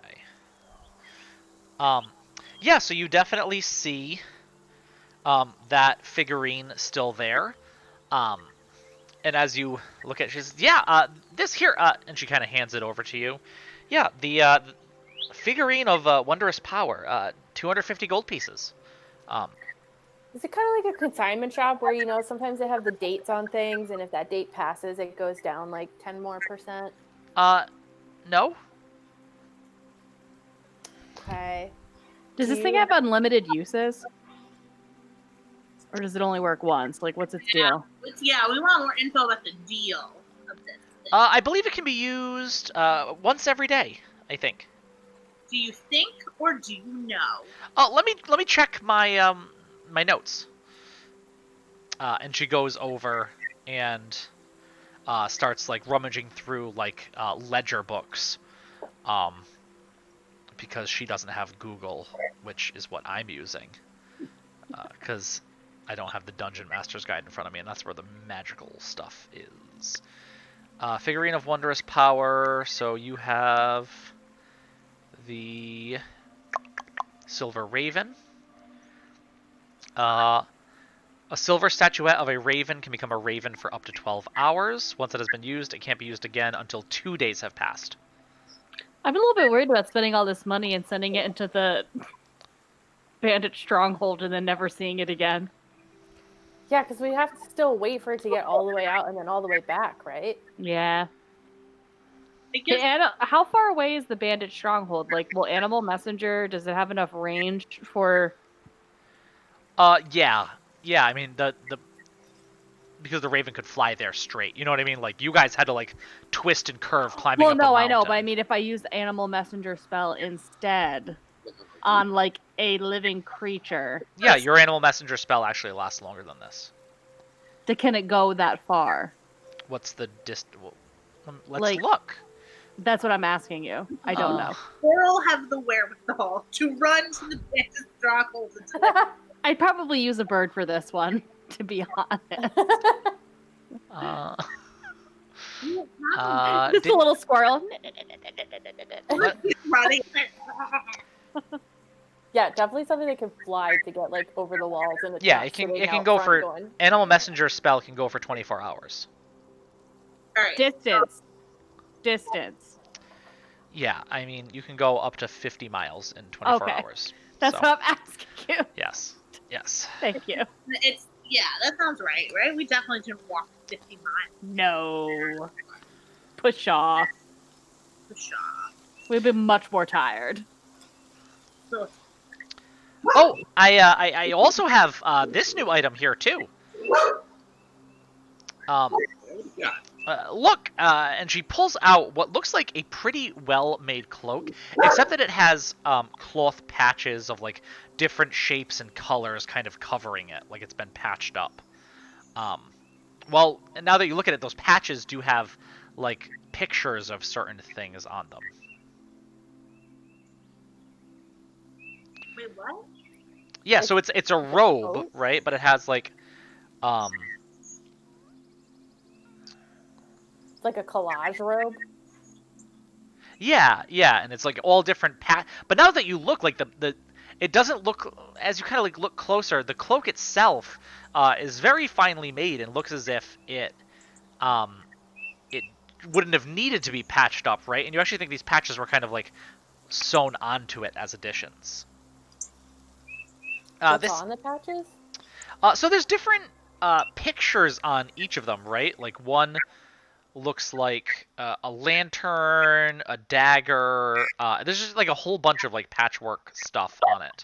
Speaker 1: Yeah, so you definitely see that figurine still there. And as you look at it, she says, yeah, this here, and she kind of hands it over to you. Yeah, the figurine of wondrous power, 250 gold pieces.
Speaker 2: Is it kind of like a consignment shop where, sometimes they have the dates on things, and if that date passes, it goes down like 10 more percent?
Speaker 1: No.
Speaker 2: Okay.
Speaker 3: Does
Speaker 2: Do
Speaker 3: this thing
Speaker 2: you-
Speaker 3: have unlimited uses? Or does it only work once? Like, what's its deal?
Speaker 5: We want more info about the deal of this thing.
Speaker 1: I believe it can be used once every day, I think.
Speaker 5: Do you think or do you know?
Speaker 1: Oh, let me check my my notes. And she goes over and starts like rummaging through like ledger books, because she doesn't have Google, which is what I'm using, because I don't have the Dungeon Master's Guide in front of me, and that's where the magical stuff is. Figurine of wondrous power. So you have the silver raven. A silver statuette of a raven can become a raven for up to 12 hours. Once it has been used, it can't be used again until 2 days have passed.
Speaker 3: I'm a little bit worried about spending all this money and sending it into the bandit stronghold and then never seeing it again.
Speaker 2: Yeah, because we have to still wait for it to get all the way out and then all the way back, right?
Speaker 3: Yeah.
Speaker 5: I guess
Speaker 3: How far away is the bandit stronghold? Like, will Animal Messenger, does it have enough range for...
Speaker 1: Yeah. I mean, the because the raven could fly there straight. You know what I mean? Like, you guys had to like twist and curve climbing
Speaker 3: Well,
Speaker 1: up
Speaker 3: no,
Speaker 1: a
Speaker 3: I know,
Speaker 1: mountain.
Speaker 3: but I mean, if I use the Animal Messenger spell instead on, like, a living creature,
Speaker 1: Yeah, your animal messenger spell actually lasts longer than this.
Speaker 3: can it go that far?
Speaker 1: What's the let's
Speaker 3: Like-
Speaker 1: look.
Speaker 3: That's what I'm asking you. I don't know.
Speaker 5: Coral have the wherewithal to run to the bandit stronghold and to
Speaker 3: I'd probably use a bird for this one, to be honest. Just a
Speaker 1: Did-
Speaker 3: little squirrel.
Speaker 5: running.
Speaker 2: Yeah, definitely something that can fly to get like over the walls, and it's
Speaker 1: Yeah,
Speaker 2: not
Speaker 1: it can
Speaker 2: sitting out
Speaker 1: go
Speaker 2: front
Speaker 1: for
Speaker 2: going,
Speaker 1: animal messenger spell can go for 24 hours.
Speaker 5: All right.
Speaker 3: Distance.
Speaker 1: Yeah, I mean, you can go up to 50 miles in 24
Speaker 3: Okay.
Speaker 1: hours.
Speaker 3: That's
Speaker 1: So,
Speaker 3: what I'm asking you.
Speaker 1: Yes.
Speaker 3: Thank you.
Speaker 5: That sounds right, right? We definitely didn't walk 50 miles
Speaker 3: No. Push off.
Speaker 5: to shop.
Speaker 3: We've been much more tired.
Speaker 5: So
Speaker 1: Oh, I also have this new item here too.
Speaker 4: Yeah.
Speaker 1: Look, and she pulls out what looks like a pretty well-made cloak, except that it has cloth patches of like different shapes and colors kind of covering it, like it's been patched up. Well, now that you look at it, those patches do have like pictures of certain things on them.
Speaker 5: wait, what?
Speaker 1: Yeah,
Speaker 2: Like-
Speaker 1: so it's a robe,
Speaker 2: Oh.
Speaker 1: right? But it has like
Speaker 2: it's like a collage robe.
Speaker 1: yeah, and it's like all different but now that you look like the it doesn't look, as you kind of like look closer, the cloak itself is very finely made and looks as if it wouldn't have needed to be patched up, right? And you actually think these patches were kind of like sewn onto it as additions.
Speaker 2: What's on the patches?
Speaker 1: So there's different pictures on each of them, right? Like one looks like a lantern, a dagger. There's just like a whole bunch of like patchwork stuff on it.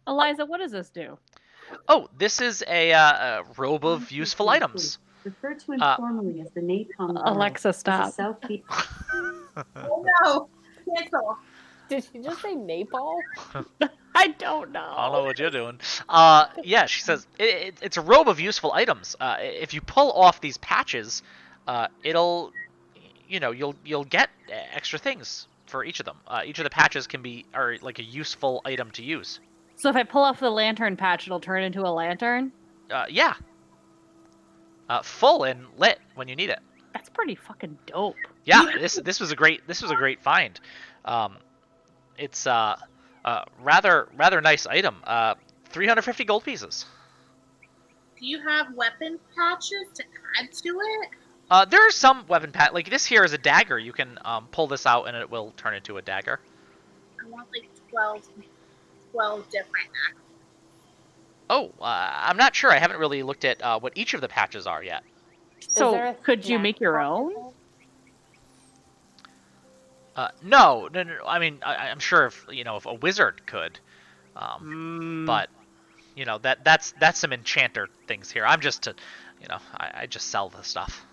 Speaker 3: Eliza, what does this do?
Speaker 1: Oh, this is a robe of useful items.
Speaker 6: Referred to informally as the napalm.
Speaker 3: Alexa, stop.
Speaker 5: Oh no! Cancel.
Speaker 2: Did she just say napalm?
Speaker 3: I don't know.
Speaker 1: I don't know what you're doing. Yeah, she says it's a robe of useful items. If you pull off these patches, it'll, you'll get extra things for each of them. Each of the patches are like a useful item to use.
Speaker 3: So if I pull off the lantern patch, it'll turn into a lantern?
Speaker 1: Yeah. Full and lit when you need it.
Speaker 3: That's pretty fucking dope.
Speaker 1: Yeah, this was a great find. It's rather nice item. 350 gold pieces.
Speaker 5: Do you have weapon patches to add to it?
Speaker 1: There are some weapon like this here is a dagger. You can pull this out and it will turn into a dagger.
Speaker 5: I want like 12 different axes.
Speaker 1: Oh, I'm not sure. I haven't really looked at what each of the patches are yet.
Speaker 2: there
Speaker 3: So
Speaker 2: a
Speaker 3: could you
Speaker 2: snack
Speaker 3: make your
Speaker 2: pack
Speaker 3: own?
Speaker 2: with
Speaker 1: No. I mean, I'm sure if if a wizard could, but that's some enchanter things here. I'm just I just sell the stuff.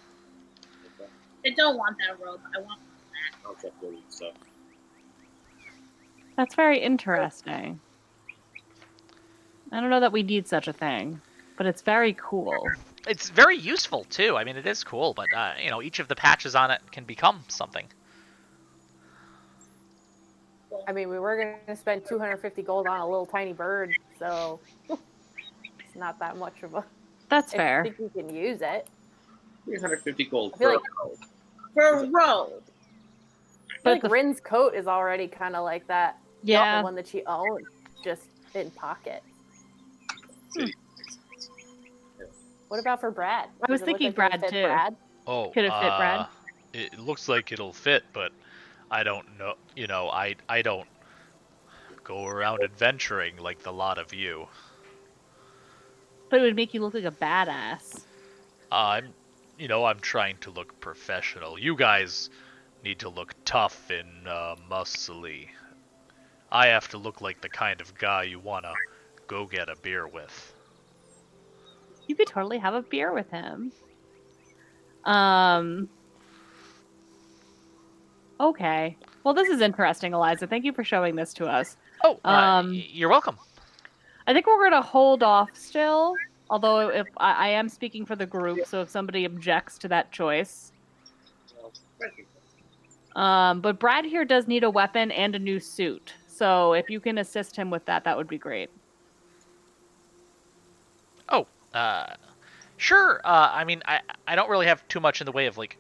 Speaker 5: I don't want that robe. I want that.
Speaker 4: I'll check the stuff.
Speaker 3: That's very interesting. I don't know that we need such a thing, but it's very cool.
Speaker 1: It's very useful too. I mean, it is cool, but each of the patches on it can become something.
Speaker 2: I mean, we were going to spend 250 gold on a little tiny bird, so it's not that much of a.
Speaker 3: That's
Speaker 2: I
Speaker 3: fair.
Speaker 2: think we can use it.
Speaker 4: 350 gold
Speaker 2: I feel
Speaker 4: for
Speaker 2: like-
Speaker 4: a robe.
Speaker 5: For a robe.
Speaker 2: I feel
Speaker 3: But
Speaker 2: like Rin's coat is already kind of like that. Not
Speaker 3: Yeah.
Speaker 2: the one that she owned, just in pocket. What about for Brad?
Speaker 3: I was
Speaker 2: Does it look
Speaker 3: thinking
Speaker 2: like
Speaker 3: Brad,
Speaker 2: it'll fit
Speaker 3: too.
Speaker 2: Brad?
Speaker 1: Oh,
Speaker 3: Could it fit, Brad?
Speaker 1: It looks like it'll fit, but I don't know. I don't go around adventuring like the lot of you.
Speaker 3: But it would make you look like a badass.
Speaker 1: I'm trying to look professional. You guys need to look tough and muscly. I have to look like the kind of guy you wanna go get a beer with.
Speaker 3: You could totally have a beer with him. Okay. Well, this is interesting, Eliza. Thank you for showing this to us.
Speaker 1: Oh,
Speaker 3: Um,
Speaker 1: you're welcome.
Speaker 3: I think we're going to hold off still. Although, if I am speaking for the group, so if somebody objects to that choice. But Brad here does need a weapon and a new suit. So if you can assist him with that, that would be great.
Speaker 1: Oh, sure. I mean, I don't really have too much in the way of like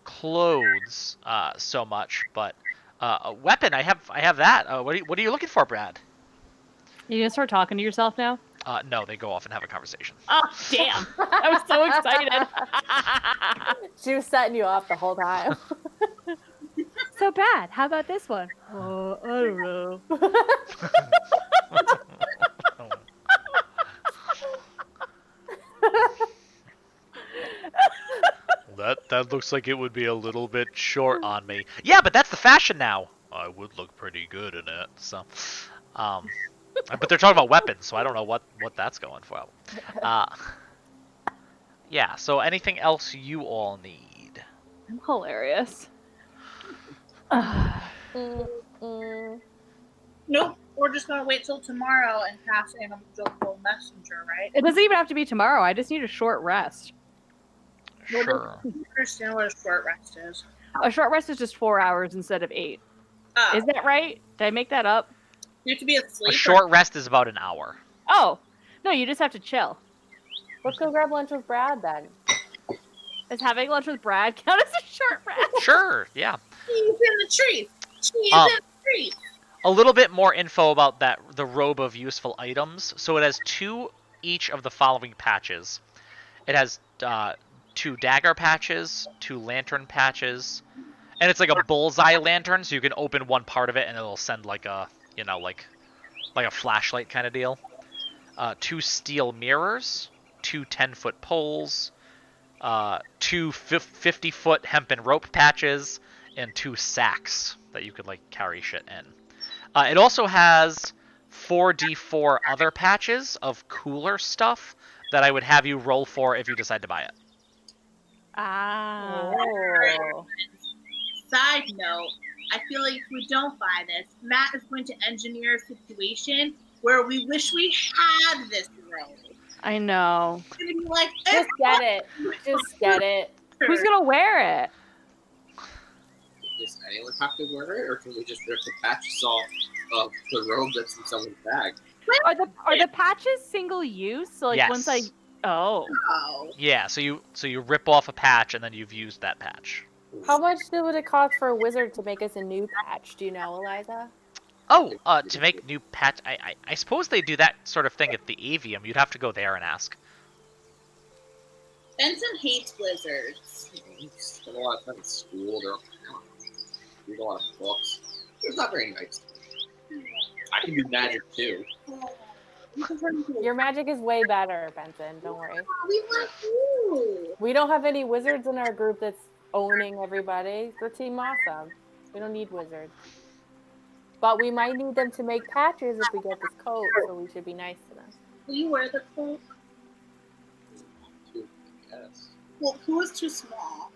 Speaker 1: clothes, so much, but a weapon. I have that. What are you looking for, Brad?
Speaker 3: You gonna start talking to yourself now?
Speaker 1: No, they go off and have a conversation.
Speaker 3: Oh, damn! I was so excited.
Speaker 2: She was setting you off the whole time.
Speaker 3: So, Brad, how about this one? I don't know.
Speaker 1: That looks like it would be a little bit short on me. Yeah, but that's the fashion now. I would look pretty good in it. So, but they're talking about weapons, so I don't know what that's going for. Yeah. So anything else you all need?
Speaker 3: I'm hilarious.
Speaker 5: Nope. We're just gonna wait till tomorrow and pass Animal Jovial Messenger, right?
Speaker 3: It doesn't even have to be tomorrow. I just need a short rest.
Speaker 1: Sure.
Speaker 5: I understand what a short rest is.
Speaker 3: A short rest is just 4 hours instead of 8.
Speaker 5: Oh,
Speaker 3: Is that right? Did I make that up?
Speaker 5: you have to be asleep.
Speaker 1: A short rest is about an hour.
Speaker 3: Oh, no, you just have to chill.
Speaker 2: Let's go grab lunch with Brad then.
Speaker 3: Does having lunch with Brad count as a short rest?
Speaker 1: Sure. Yeah.
Speaker 5: Cheese in the trees. Cheese
Speaker 1: Um,
Speaker 5: in the trees.
Speaker 1: A little bit more info about the robe of useful items. So it has 2 each of the following patches. It has 2 dagger patches, 2 lantern patches, and it's like a bullseye lantern, so you can open one part of it and it'll send like a like a flashlight kind of deal. 2 steel mirrors, 2 10-foot poles, 2 50-foot hempen rope patches, and 2 sacks that you could like carry shit in. It also has 4d4 other patches of cooler stuff that I would have you roll for if you decide to buy it.
Speaker 3: Ah.
Speaker 2: Oh.
Speaker 5: Side note, I feel like if we don't buy this, Matt is going to engineer a situation where we wish we had this robe.
Speaker 3: I know.
Speaker 5: It's going to be like,
Speaker 2: Just get it. Just get it.
Speaker 3: Who's going to wear it?
Speaker 4: Does anyone have to wear it, or can we just rip the patches off of the robe that's in someone's bag?
Speaker 3: Are the patches single use? So like
Speaker 1: Yes.
Speaker 3: once I oh.
Speaker 5: Oh.
Speaker 1: Yeah, so you rip off a patch and then you've used that patch.
Speaker 2: How much would it cost for a wizard to make us a new patch? Do you know, Eliza?
Speaker 1: Oh, to make new patch, I suppose they do that sort of thing at the Avium. You'd have to go there and ask.
Speaker 5: Benson hates wizards.
Speaker 4: Spend a lot of time in school. They're read a lot of books. It's not very nice. I can do magic too.
Speaker 2: Your magic is way better, Benson. Don't worry.
Speaker 5: We want you.
Speaker 2: We don't have any wizards in our group that's owning everybody. We're Team Awesome. We don't need wizards. But we might need them to make patches if we get this coat, so we should be nice to them.
Speaker 5: Will you wear the coat?
Speaker 4: Yes.
Speaker 5: Well, Pooh is too small,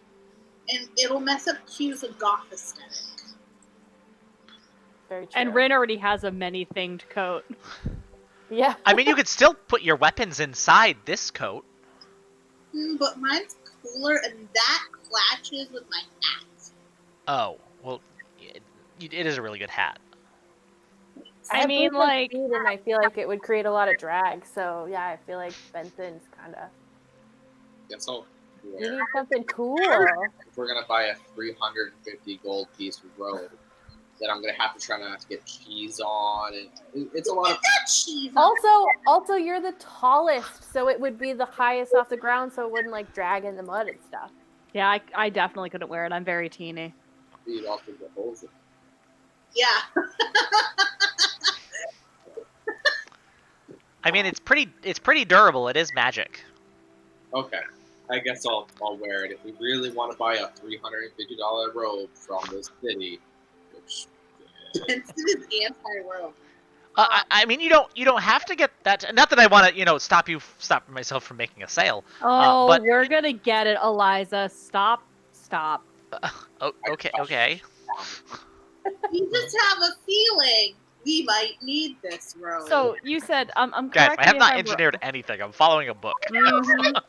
Speaker 5: and it'll mess up Q's goth aesthetic.
Speaker 2: Very true.
Speaker 3: And Rin already has a many-thinged coat.
Speaker 2: Yeah.
Speaker 1: I mean, you could still put your weapons inside this coat.
Speaker 5: But mine's cooler, and that clashes with my hat.
Speaker 1: Oh, well, it is a really good hat.
Speaker 2: I
Speaker 3: I
Speaker 2: have
Speaker 3: mean,
Speaker 2: boots on
Speaker 3: like,
Speaker 2: feet, and I feel like it would create a lot of drag. So yeah, I feel like Benson's kind of.
Speaker 4: Guess I'll
Speaker 2: You
Speaker 4: wear.
Speaker 2: need something cool.
Speaker 4: If we're gonna buy a 350 gold piece robe, then I'm gonna have to try not to get cheese on, and it's a lot of.
Speaker 5: That cheese. on
Speaker 2: Also, you're the tallest, so it would be the highest off the ground, so it wouldn't like drag in the mud and stuff.
Speaker 3: yeah, I definitely couldn't wear it. I'm very teeny.
Speaker 4: You'd also get holes in it.
Speaker 5: Yeah.
Speaker 1: I mean, it's pretty durable. It is magic.
Speaker 4: Okay, I guess I'll wear it. If we really want to buy a $350 robe from this city, which
Speaker 5: Benson is anti-robe.
Speaker 1: I mean, you don't have to get that. Not that I want to, stop myself from making a sale.
Speaker 3: Oh,
Speaker 1: but
Speaker 3: we're gonna get it, Eliza. Stop.
Speaker 1: okay.
Speaker 5: We just have a feeling we might need this robe.
Speaker 3: So you said I'm
Speaker 1: Guys,
Speaker 3: correct.
Speaker 1: I have not engineered anything. I'm following a book.
Speaker 3: Mhm.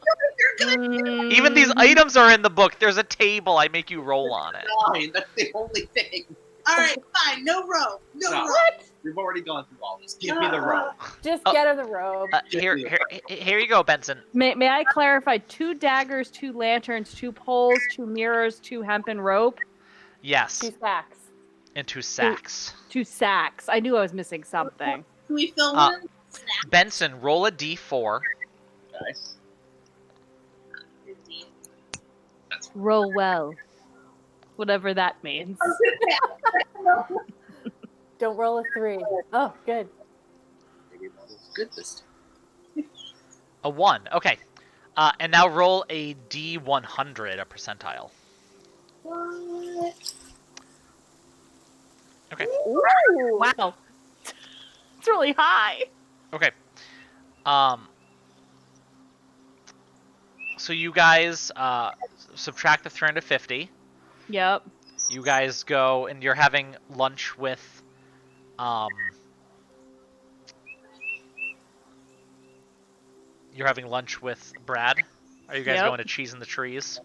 Speaker 1: Even these items are in the book. There's a table. I make you roll on it.
Speaker 4: fine. That's the only thing.
Speaker 5: All right, fine. No robe. No
Speaker 4: No.
Speaker 5: robe.
Speaker 4: We've already gone through all this. Give me the robe.
Speaker 2: Just
Speaker 1: Oh.
Speaker 2: get her the robe.
Speaker 1: Here you go, Benson.
Speaker 3: May I clarify? 2 daggers, 2 lanterns, 2 poles, 2 mirrors, 2 hempen rope,
Speaker 1: Yes,
Speaker 2: 2 sacks.
Speaker 1: and 2 sacks.
Speaker 3: 2 sacks. I knew I was missing something.
Speaker 5: Can we fill
Speaker 1: Uh,
Speaker 5: in? Snap.
Speaker 1: Benson, roll a d4.
Speaker 4: Okay.
Speaker 3: Roll well. Whatever that means.
Speaker 2: Don't roll a 3. Oh, good.
Speaker 4: Maybe that was good this time.
Speaker 1: A 1. Okay. And now roll a d100, a percentile.
Speaker 5: What?
Speaker 1: Okay.
Speaker 2: Ooh.
Speaker 3: Wow. It's really high.
Speaker 1: Okay. So you guys subtract the 350.
Speaker 3: Yep.
Speaker 1: You guys go and you're having lunch with Brad. Are you guys
Speaker 3: Yep.
Speaker 1: going to cheese in the trees?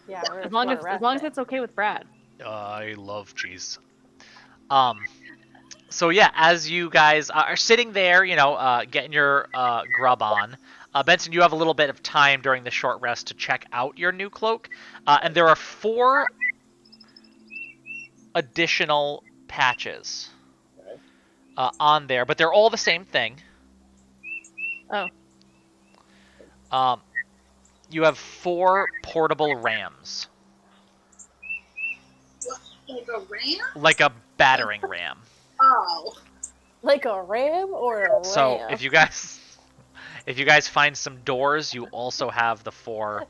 Speaker 2: Yeah, we're
Speaker 3: As long
Speaker 2: gonna
Speaker 3: as
Speaker 2: rest it.
Speaker 3: it's okay with Brad.
Speaker 1: I love cheese. So yeah, as you guys are sitting there, getting your grub on, Benson, you have a little bit of time during the short rest to check out your new cloak, and there are 4 additional patches on there, but they're all the same thing.
Speaker 3: Oh.
Speaker 1: You have 4 portable rams,
Speaker 5: Like a ram?
Speaker 1: like a battering ram.
Speaker 5: Oh.
Speaker 2: Like a ram or a ram?
Speaker 1: So if you guys find some doors, you also have the 4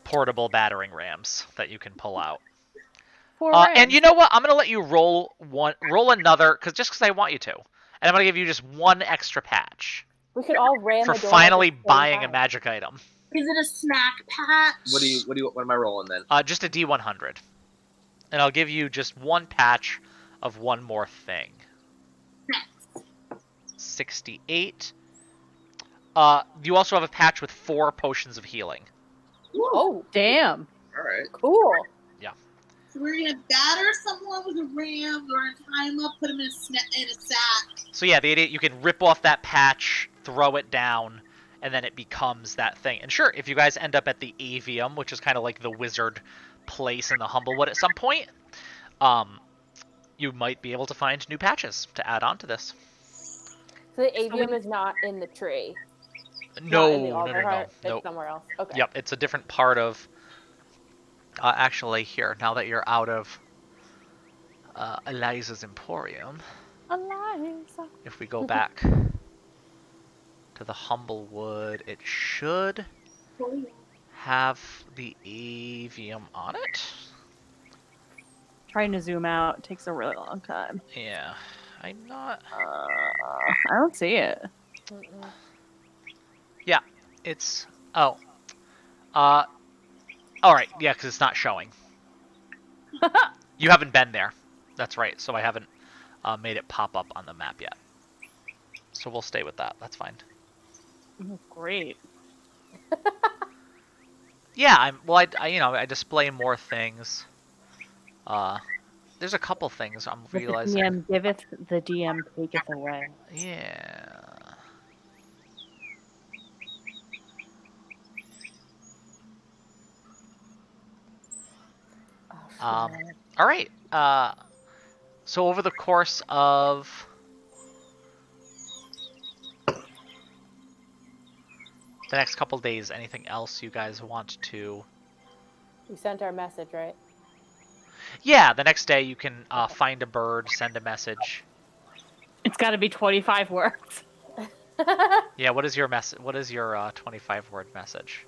Speaker 1: portable battering rams that you can pull out.
Speaker 3: Poor
Speaker 1: And
Speaker 3: Rams.
Speaker 1: you know what? I'm gonna let you roll another, because I want you to, and I'm gonna give you just 1 extra patch
Speaker 2: we could all ram
Speaker 1: for
Speaker 2: a door
Speaker 1: finally
Speaker 2: at the same
Speaker 1: buying a
Speaker 2: time.
Speaker 1: magic item.
Speaker 5: Is it a snack patch?
Speaker 4: What am I rolling then?
Speaker 1: Just a D100, and I'll give you just 1 patch of 1 more thing. 68. You also have a patch with 4 potions of healing.
Speaker 2: Oh,
Speaker 3: Damn.
Speaker 4: All right.
Speaker 2: cool.
Speaker 5: So we're gonna batter someone with a ram, we're gonna tie him up, put him in a sack.
Speaker 1: So yeah, the idiot, you can rip off that patch, throw it down, and then it becomes that thing. And sure, if you guys end up at the Avium, which is kind of like the wizard place in the Humblewood at some point, you might be able to find new patches to add on to this.
Speaker 2: So the avium is not in the tree.
Speaker 1: No,
Speaker 2: Not in the
Speaker 1: no, no,
Speaker 2: Alder
Speaker 1: no,
Speaker 2: Heart?
Speaker 1: no.
Speaker 2: It's somewhere else. Okay.
Speaker 1: Yep, it's a different part of. Actually, here, now that you're out of Eliza's Emporium,
Speaker 3: Eliza.
Speaker 1: if we go back to the Humblewood, it should have the avium on it.
Speaker 3: Trying to zoom out takes a really long time.
Speaker 1: Yeah, I'm not.
Speaker 3: I don't see it.
Speaker 2: Mm-mm.
Speaker 1: Yeah, it's. Oh. All right. Yeah, because it's not showing. You haven't been there. That's right. So I haven't made it pop up on the map yet. So we'll stay with that. That's fine.
Speaker 3: Great.
Speaker 1: Yeah, I display more things. There's a couple things I'm
Speaker 3: What the
Speaker 1: realizing.
Speaker 3: DM giveth, the DM taketh away.
Speaker 1: Yeah.
Speaker 2: Oh,
Speaker 1: All right. So over the course of the next couple days, anything else you guys want to?
Speaker 2: we sent our message, right?
Speaker 1: Yeah, the next day you can find a bird, send a message.
Speaker 3: It's got to be 25 words.
Speaker 1: Yeah, what is your message? What is your 25-word message?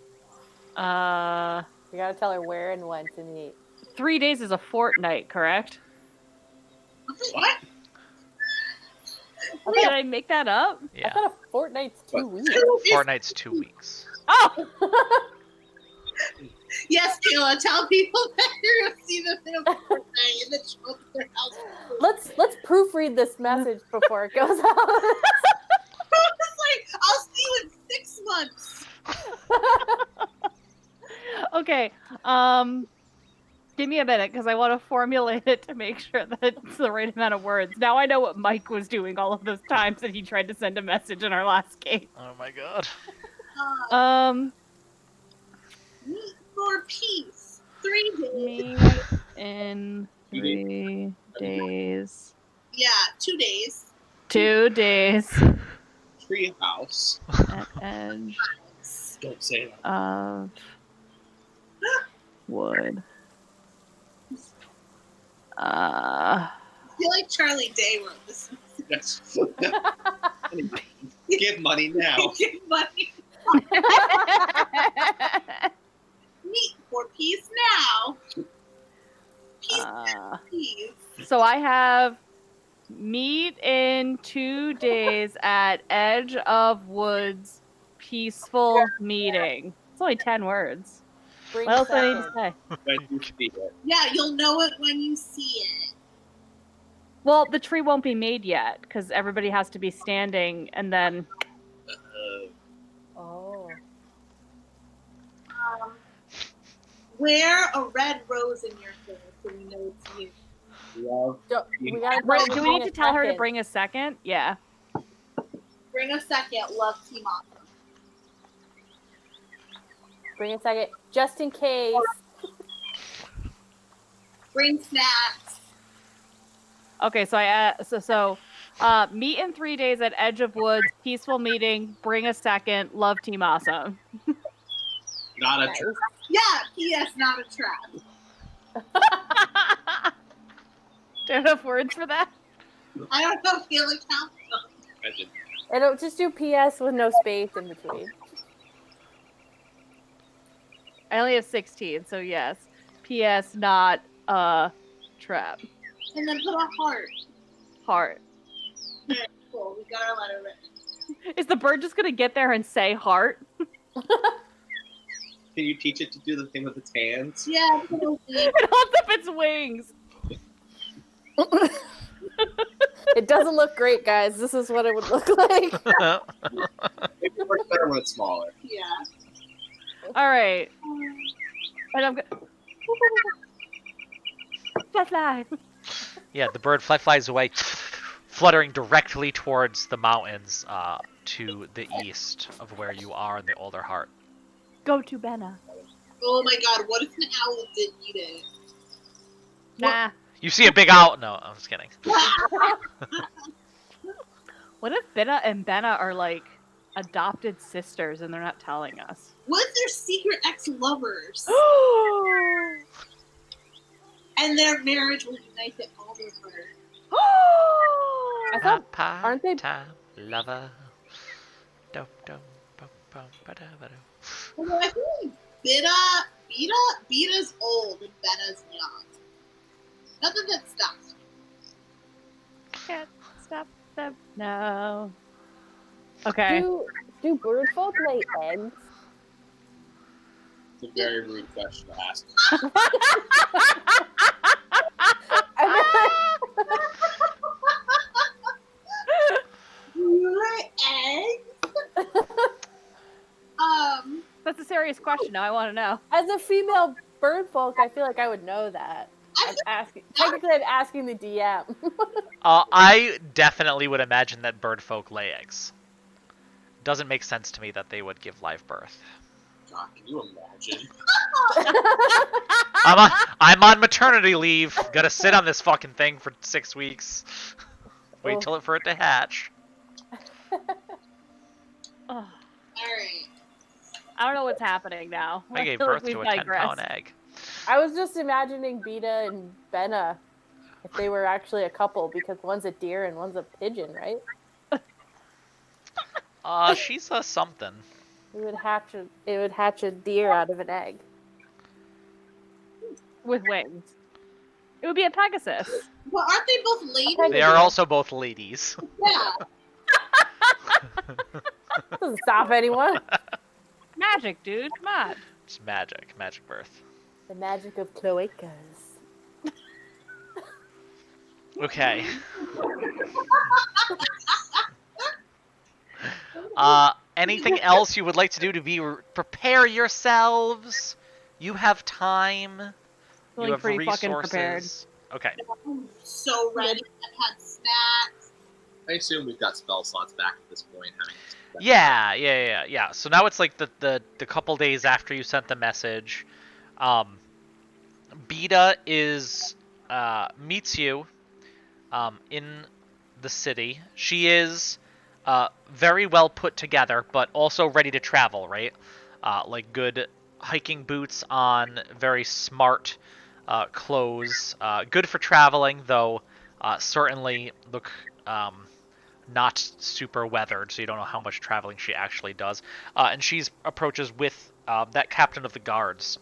Speaker 2: We gotta tell her where and when to meet.
Speaker 3: 3 days is a fortnight, correct?
Speaker 4: What?
Speaker 3: Did I make that up?
Speaker 2: I
Speaker 1: Yeah,
Speaker 2: thought a fortnight's 2 weeks.
Speaker 1: fortnight's 2 weeks.
Speaker 3: Oh!
Speaker 5: Yes, Kayla, tell people that you're gonna see them in a fortnight and then show up at their house.
Speaker 2: Let's proofread this message before it goes out.
Speaker 5: It's like, I'll see you in 6 months.
Speaker 3: Okay. Give me a minute because I want to formulate it to make sure that it's the right amount of words. Now I know what Mike was doing all of those times that he tried to send a message in our last game.
Speaker 1: Oh my god.
Speaker 5: Meet for peace. 3 days.
Speaker 3: Me in 3 days.
Speaker 5: Yeah, 2 days.
Speaker 3: 2 days
Speaker 4: Treehouse.
Speaker 3: at edge
Speaker 4: Don't say that.
Speaker 3: of wood.
Speaker 5: I feel like Charlie Day wrote this.
Speaker 4: That's give money now.
Speaker 5: Give money. Meet for peace now. Peace, peace.
Speaker 3: So I have meet in 2 days at edge of woods peaceful meeting. It's only 10 words.
Speaker 2: Bring
Speaker 3: What else do I need to
Speaker 2: second.
Speaker 3: say?
Speaker 4: When you see it.
Speaker 5: Yeah, you'll know it when you see it.
Speaker 3: Well, the tree won't be made yet because everybody has to be standing and then
Speaker 2: Oh.
Speaker 5: Wear a red rose in your hair so we know it's you.
Speaker 4: Love.
Speaker 2: We gotta
Speaker 3: Right,
Speaker 2: tell
Speaker 3: do
Speaker 2: her
Speaker 3: we need to
Speaker 2: in a
Speaker 3: tell her to
Speaker 2: second.
Speaker 3: bring a second? Yeah.
Speaker 5: Bring a second. Love, Team Awesome.
Speaker 2: Bring a second, just in case.
Speaker 5: Bring snacks.
Speaker 3: Okay, so meet in 3 days at Edge of Woods, peaceful meeting, bring a second, love Team Awesome.
Speaker 4: Not a
Speaker 2: Nice.
Speaker 4: trap.
Speaker 5: Yeah, P.S. Not a trap.
Speaker 3: Do you have enough words for that?
Speaker 5: I don't know if Kayla counts them.
Speaker 4: I did.
Speaker 2: And it'll just do PS with no space in between.
Speaker 3: I only have 16, so yes. P.S. Not a trap.
Speaker 5: And then put a heart.
Speaker 3: Heart.
Speaker 5: Very cool. We got our letter written.
Speaker 3: Is the bird just gonna get there and say heart?
Speaker 4: Can you teach it to do the thing with its hands?
Speaker 5: Yeah, it's gonna be.
Speaker 3: It holds up its wings.
Speaker 2: It doesn't look great, guys. This is what it would look like.
Speaker 4: It works better when it's smaller.
Speaker 5: Yeah.
Speaker 3: All right. And I'm fly.
Speaker 1: Yeah, the bird flies away, fluttering directly towards the mountains to the east of where you are in the Older Heart.
Speaker 3: Go to Benna.
Speaker 5: Oh my god, what if an owl did eat it?
Speaker 3: Nah.
Speaker 1: You see a big owl. No, I'm just kidding.
Speaker 3: What if Benna and Benna are like adopted sisters and they're not telling us.
Speaker 5: What if they're secret ex-lovers? And their marriage will unite them all over.
Speaker 2: I thought, aren't they?
Speaker 1: Time lover. Dum, dum, bum, bum, ba-da, ba-da.
Speaker 5: Well, I feel like Beta's old and Bena's young. Nothing that stops.
Speaker 3: Can't stop them now. Okay.
Speaker 2: Do bird folk lay eggs?
Speaker 4: It's a very rude question to ask.
Speaker 5: Eggs?
Speaker 3: That's a serious question. Now I want to know.
Speaker 2: As a female bird folk, I feel like I would know that. Technically, I'm asking the DM.
Speaker 1: I definitely would imagine that bird folk lay eggs. Doesn't make sense to me that they would give live birth.
Speaker 4: God, can you imagine?
Speaker 1: I'm on maternity leave. Gotta sit on this fucking thing for 6 weeks. Wait till for it to hatch.
Speaker 3: Ugh.
Speaker 5: Alright.
Speaker 3: I don't know what's happening now.
Speaker 1: I gave
Speaker 3: feel
Speaker 1: birth
Speaker 3: like
Speaker 1: to a
Speaker 3: we've
Speaker 1: 10-pound
Speaker 3: digressed.
Speaker 1: egg.
Speaker 2: I was just imagining Beta and Benna if they were actually a couple, because one's a deer and one's a pigeon, right?
Speaker 1: She's a something.
Speaker 2: It would hatch a deer out of an egg.
Speaker 3: With wings. It would be a Pegasus.
Speaker 5: Well, aren't they both ladies?
Speaker 2: Okay.
Speaker 1: They are also both ladies.
Speaker 5: Yeah.
Speaker 2: Doesn't stop anyone.
Speaker 3: Magic, dude. Come on.
Speaker 1: It's magic. Magic birth.
Speaker 2: The magic of cloacas.
Speaker 1: Okay. Anything else you would like to do to prepare yourselves? You have time.
Speaker 3: Feeling
Speaker 1: You have
Speaker 3: pretty
Speaker 1: resources.
Speaker 3: fucking prepared.
Speaker 1: Okay.
Speaker 5: I'm so ready. I've had snacks.
Speaker 4: I assume we've got spell slots back at this point.
Speaker 1: Yeah. So now it's like the couple days after you sent the message. Beta meets you in the city. She is very well put together, but also ready to travel, right? Like good hiking boots on, very smart clothes. Good for traveling, though certainly look not super weathered, so you don't know how much traveling she actually does. And she approaches with that captain of the guards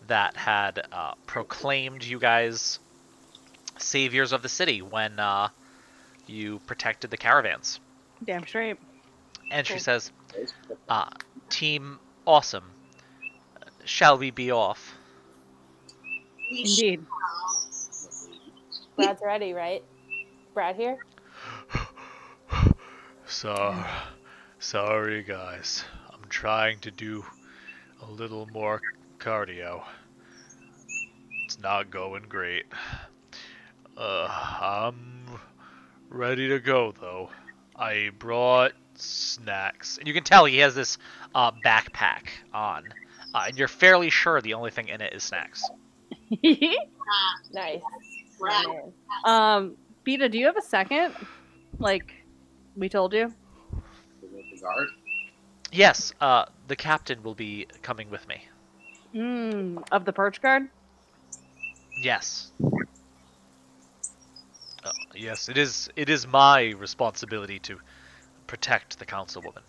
Speaker 1: that had proclaimed you guys saviors of the city when you protected the caravans.
Speaker 3: Damn straight.
Speaker 1: And she says, Team Awesome, shall we be off?
Speaker 3: Indeed.
Speaker 2: Brad's ready, right? Brad here?
Speaker 1: Sorry guys. I'm trying to do a little more cardio. It's not going great. I'm ready to go though. I brought snacks. And you can tell he has this backpack on. And you're fairly sure the only thing in it is snacks.
Speaker 2: Nice.
Speaker 5: Brad.
Speaker 2: Man.
Speaker 3: Beta, do you have a second? Like we told you?
Speaker 4: The guard?
Speaker 1: Yes, the captain will be coming with me.
Speaker 3: Of the perch guard?
Speaker 1: Yes. Yes, it is my responsibility to protect the councilwoman.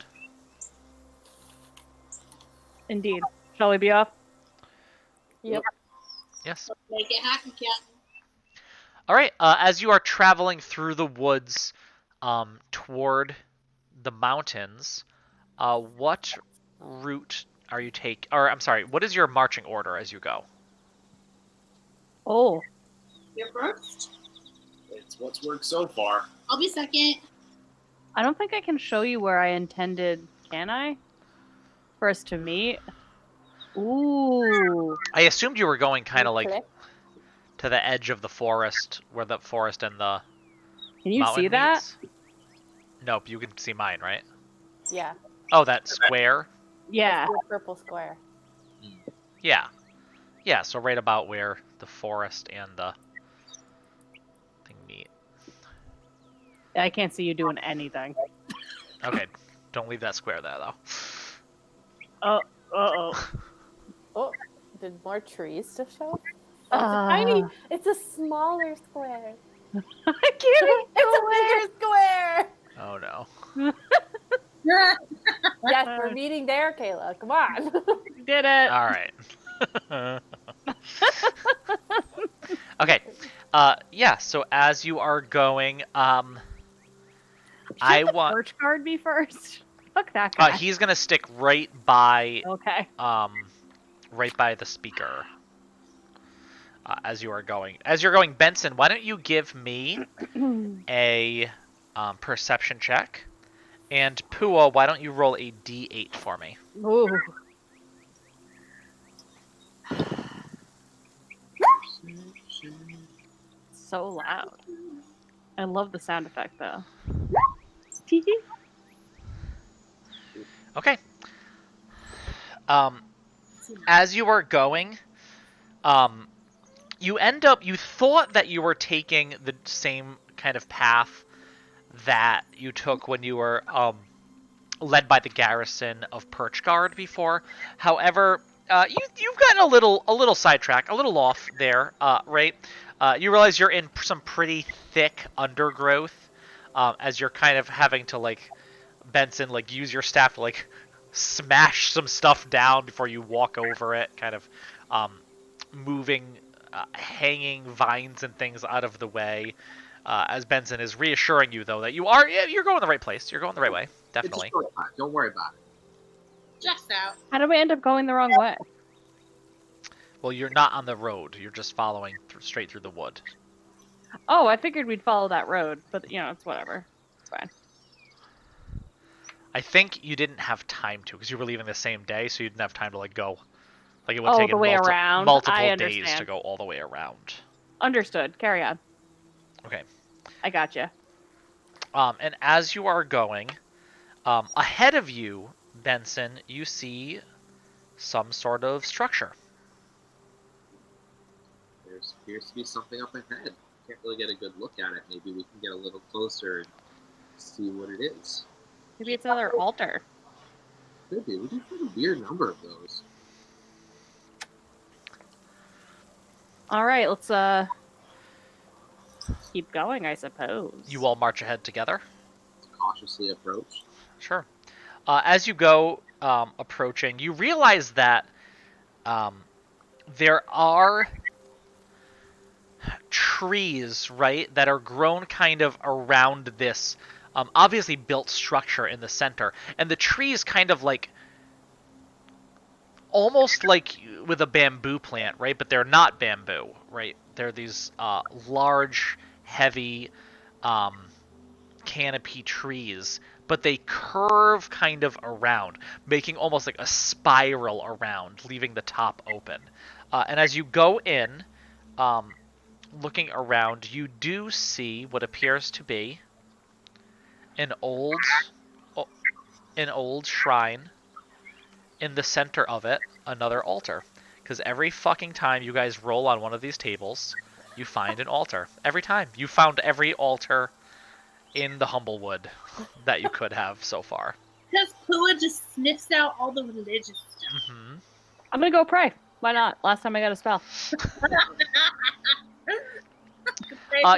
Speaker 3: Indeed. Shall we be off?
Speaker 2: Yep.
Speaker 1: Yes.
Speaker 5: Make it happen, Captain.
Speaker 1: All right. As you are traveling through the woods, toward the mountains, what route are you taking? Or I'm sorry, what is your marching order as you go?
Speaker 3: Oh.
Speaker 5: You're first.
Speaker 4: It's what's worked so far.
Speaker 5: I'll be second.
Speaker 3: I don't think I can show you where I intended, can I? For us to meet? Ooh.
Speaker 1: I assumed you were going kind of like
Speaker 2: Click.
Speaker 1: to the edge of the forest, where the forest and the
Speaker 3: Can you
Speaker 1: mountain
Speaker 3: see that?
Speaker 1: meets. Nope, you can see mine, right?
Speaker 2: Yeah.
Speaker 1: Oh, that square?
Speaker 3: Yeah.
Speaker 2: The purple square.
Speaker 1: Yeah. Yeah, so right about where the forest and the thing meet.
Speaker 3: I can't see you doing anything.
Speaker 1: Okay, don't leave that square there though.
Speaker 3: Uh-oh.
Speaker 2: Oh, did more trees to show? Oh,
Speaker 3: Ah.
Speaker 2: it's a smaller square.
Speaker 3: I can't
Speaker 2: It's a
Speaker 3: go
Speaker 2: bigger square.
Speaker 1: Oh no.
Speaker 2: Yes, we're meeting there, Kayla. Come on.
Speaker 3: Did it.
Speaker 1: All right. Okay. Yeah. So as you are going, I
Speaker 3: Should the
Speaker 1: want.
Speaker 3: perch guard be first? Fuck that guy.
Speaker 1: He's gonna stick right by
Speaker 3: Okay.
Speaker 1: right by the speaker. As you are going, Benson, why don't you give me a perception check, and Pua, why don't you roll a d8 for me?
Speaker 3: Ooh. So loud. I love the sound effect though.
Speaker 1: Okay. As you are going, you thought that you were taking the same kind of path that you took when you were led by the garrison of Perchguard before. However, you've gotten a little sidetracked, a little off there, right? You realize you're in some pretty thick undergrowth, as you're kind of having to Benson, use your staff to smash some stuff down before you walk over it, kind of moving hanging vines and things out of the way. As Benson is reassuring you, though, that you're going the right place. You're going the right way, definitely.
Speaker 4: Don't worry about it.
Speaker 5: Just out.
Speaker 3: How did we end up going the wrong way?
Speaker 1: Well, you're not on the road. You're just following straight through the wood.
Speaker 3: Oh, I figured we'd follow that road, but it's whatever. It's fine.
Speaker 1: I think you didn't have time to, because you were leaving the same day, so you didn't have time to go. It would take
Speaker 3: the way around.
Speaker 1: multiple
Speaker 3: I
Speaker 1: days
Speaker 3: understand.
Speaker 1: to go all the way around.
Speaker 3: Understood. Carry on.
Speaker 1: Okay.
Speaker 3: I gotcha.
Speaker 1: And as you are going, ahead of you, Benson, you see some sort of structure.
Speaker 4: There appears to be something up ahead. Can't really get a good look at it. Maybe we can get a little closer and see what it is.
Speaker 3: Maybe it's another altar.
Speaker 4: Could be. We do have a weird number of those.
Speaker 3: All right, let's keep going, I suppose.
Speaker 1: You all march ahead together.
Speaker 4: Cautiously approach.
Speaker 1: Sure. As you go approaching, you realize that there are trees, right, that are grown kind of around this obviously built structure in the center. And the trees kind of almost like with a bamboo plant, right? But they're not bamboo, right? They're these large, heavy canopy trees, but they curve kind of around, making almost like a spiral around, leaving the top open. And as you go in, looking around, you do see what appears to be an old shrine. In the center of it, another altar. Because every fucking time you guys roll on one of these tables, you find an altar. Every time. You found every altar in the Humblewood that you could have so far.
Speaker 5: Because Pua just sniffs out all the religious stuff.
Speaker 1: Mm-hmm.
Speaker 3: I'm gonna go pray. Why not? Last time I got a spell.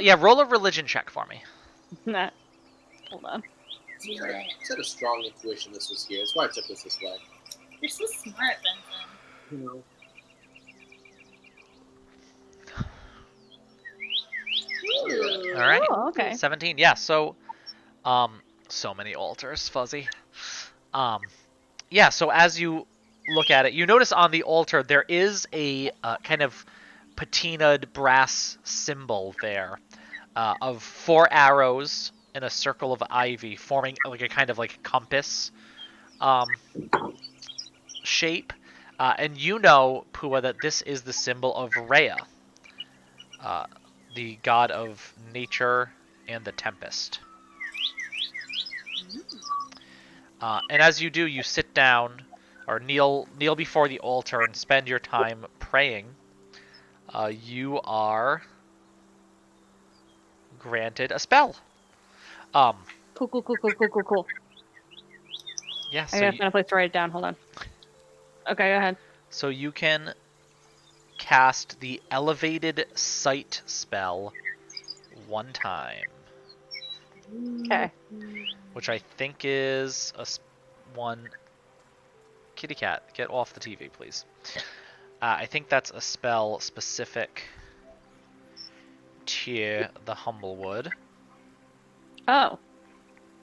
Speaker 1: Yeah, roll a religion check for me.
Speaker 3: Nah. Hold on.
Speaker 5: Do it.
Speaker 4: I had a strong intuition this was here. That's why I took this way.
Speaker 5: You're so smart, Benson.
Speaker 4: You know.
Speaker 5: Ooh.
Speaker 1: All right.
Speaker 3: Oh, okay.
Speaker 1: 17. Yeah, so so many altars, Fuzzy. Yeah, so as you look at it, you notice on the altar there is a kind of patinaed brass symbol there of 4 arrows in a circle of ivy forming a kind of compass shape. And you know, Pua, that this is the symbol of Rhea, the god of nature and the tempest. And as you do, you sit down or kneel before the altar and spend your time praying. You are granted a spell.
Speaker 3: Cool.
Speaker 1: Yeah,
Speaker 3: I
Speaker 1: so
Speaker 3: gotta find a place to write it down. Hold on. Okay, go ahead.
Speaker 1: so you can cast the Elevated Sight spell 1 time,
Speaker 3: Okay.
Speaker 1: which I think is one. Kitty cat, get off the TV, please. I think that's a spell specific to the Humblewood.
Speaker 3: Oh.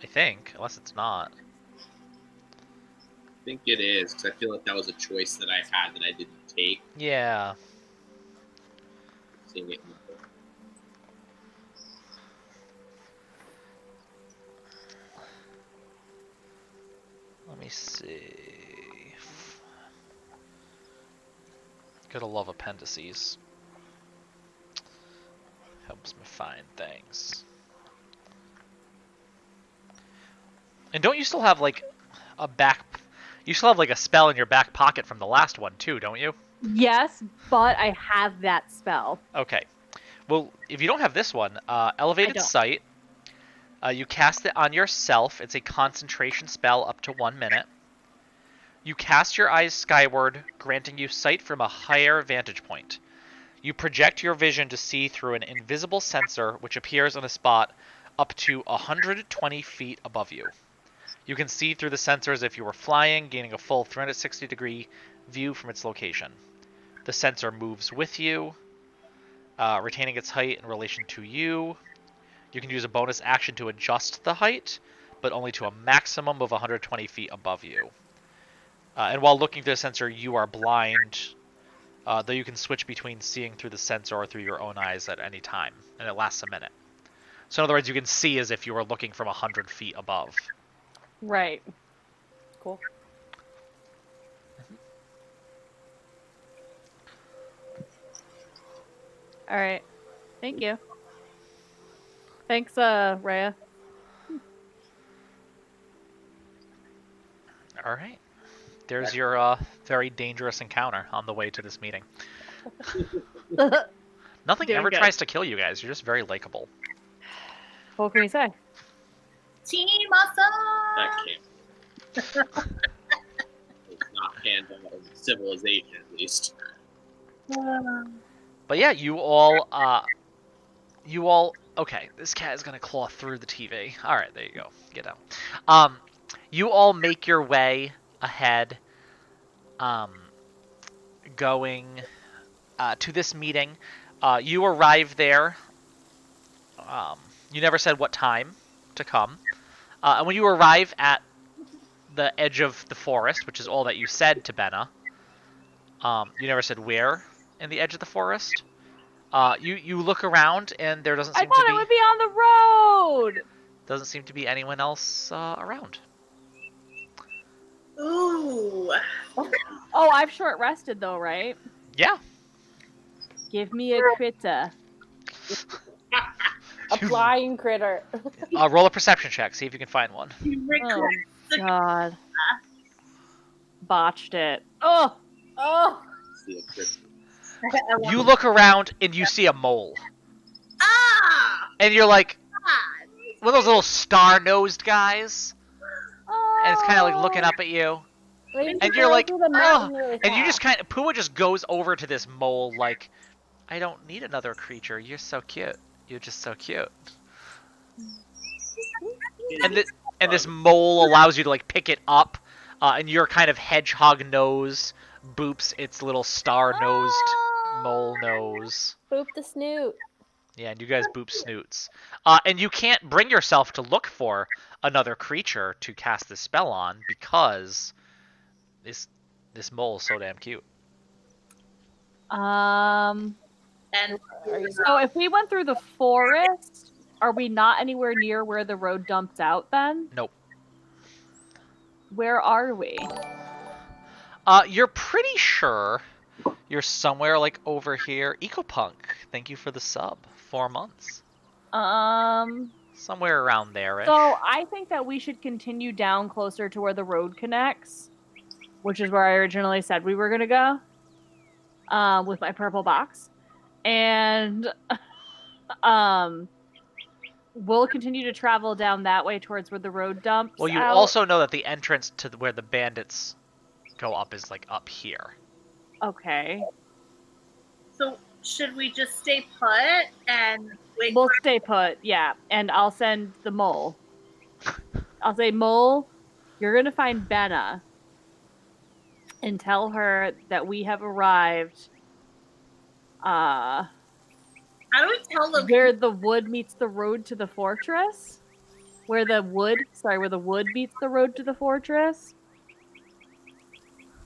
Speaker 1: I think, unless it's not.
Speaker 4: I think it is, because I feel like that was a choice that I had that I didn't take.
Speaker 1: Yeah.
Speaker 4: Seeing it in the book.
Speaker 1: Let me see. Gotta love appendices. Helps me find things. And don't you still have like a back? You still have like a spell in your back pocket from the last one too, don't you?
Speaker 3: Yes, but I have that spell.
Speaker 1: Okay. Well, if you don't have this one, Elevated
Speaker 3: don't.
Speaker 1: Sight. You cast it on yourself. It's a concentration spell up to 1 minute. You cast your eyes skyward, granting you sight from a higher vantage point. You project your vision to see through an invisible sensor which appears on a spot up to 120 feet above you. You can see through the sensor as if you were flying, gaining a full 360-degree view from its location. The sensor moves with you, retaining its height in relation to you. You can use a bonus action to adjust the height, but only to a maximum of 120 feet above you. And while looking through the sensor, you are blind, though you can switch between seeing through the sensor or through your own eyes at any time, and it lasts a minute. So in other words, you can see as if you were looking from 100 feet above.
Speaker 3: Right.
Speaker 2: Cool.
Speaker 3: All right. Thank you. Thanks, Rhea.
Speaker 1: All right. There's your very dangerous encounter on the way to this meeting. Nothing
Speaker 3: Doing
Speaker 1: ever
Speaker 3: good.
Speaker 1: tries to kill you guys. You're just very likable.
Speaker 3: What can we say?
Speaker 5: Team awesome!
Speaker 4: That can't. It's not handled in civilization, at least.
Speaker 1: But yeah, you all, okay, this cat is gonna claw through the TV. All right, there you go. Get out. You all make your way ahead, going to this meeting. You arrive there. You never said what time to come. And when you arrive at the edge of the forest, which is all that you said to Benna, you never said where in the edge of the forest. You look around and there doesn't
Speaker 3: I
Speaker 1: seem
Speaker 3: thought
Speaker 1: to
Speaker 3: it
Speaker 1: be
Speaker 3: would be on the road.
Speaker 1: doesn't seem to be anyone else around.
Speaker 5: Ooh.
Speaker 3: Oh, I've short rested though, right?
Speaker 1: Yeah.
Speaker 3: Give me a critter.
Speaker 2: A flying critter.
Speaker 1: Roll a perception check. See if you can find one.
Speaker 3: Oh God. Botched it. Oh.
Speaker 2: Oh.
Speaker 4: See a trick.
Speaker 1: You look around and you see a mole,
Speaker 5: Ah!
Speaker 1: and you're like
Speaker 5: God.
Speaker 1: one of those little star-nosed guys, and it's kind of like looking up at you.
Speaker 2: Like,
Speaker 1: And you're like,
Speaker 2: through the
Speaker 1: ugh.
Speaker 2: mountain really
Speaker 1: And you
Speaker 2: fast.
Speaker 1: just kind of, Pua just goes over to this mole like, I don't need another creature. You're so cute. You're just so cute. And this mole allows you to like pick it up, and your kind of hedgehog nose boops its little star-nosed mole nose.
Speaker 2: Boop the snoot.
Speaker 1: Yeah, and you guys boop snoots. And you can't bring yourself to look for another creature to cast this spell on because this mole is so damn cute.
Speaker 5: And
Speaker 3: So if we went through the forest, are we not anywhere near where the road dumps out then?
Speaker 1: Nope.
Speaker 3: Where are we?
Speaker 1: You're pretty sure you're somewhere like over here. Ecopunk, thank you for the sub. 4 months. Somewhere around there.
Speaker 3: So I think that we should continue down closer to where the road connects, which is where I originally said we were gonna go. With my purple box. And we'll continue to travel down that way towards where the road dumps
Speaker 1: Well, you
Speaker 3: out.
Speaker 1: also know that the entrance to where the bandits go up is like up here.
Speaker 3: Okay.
Speaker 5: So should we just stay put and wait?
Speaker 3: We'll stay put, yeah. And I'll send the mole. I'll say, Mole, you're going to find Benna and tell her that we have arrived
Speaker 5: How do we tell them?
Speaker 3: where the wood meets the road to the fortress. Where the wood meets the road to the fortress.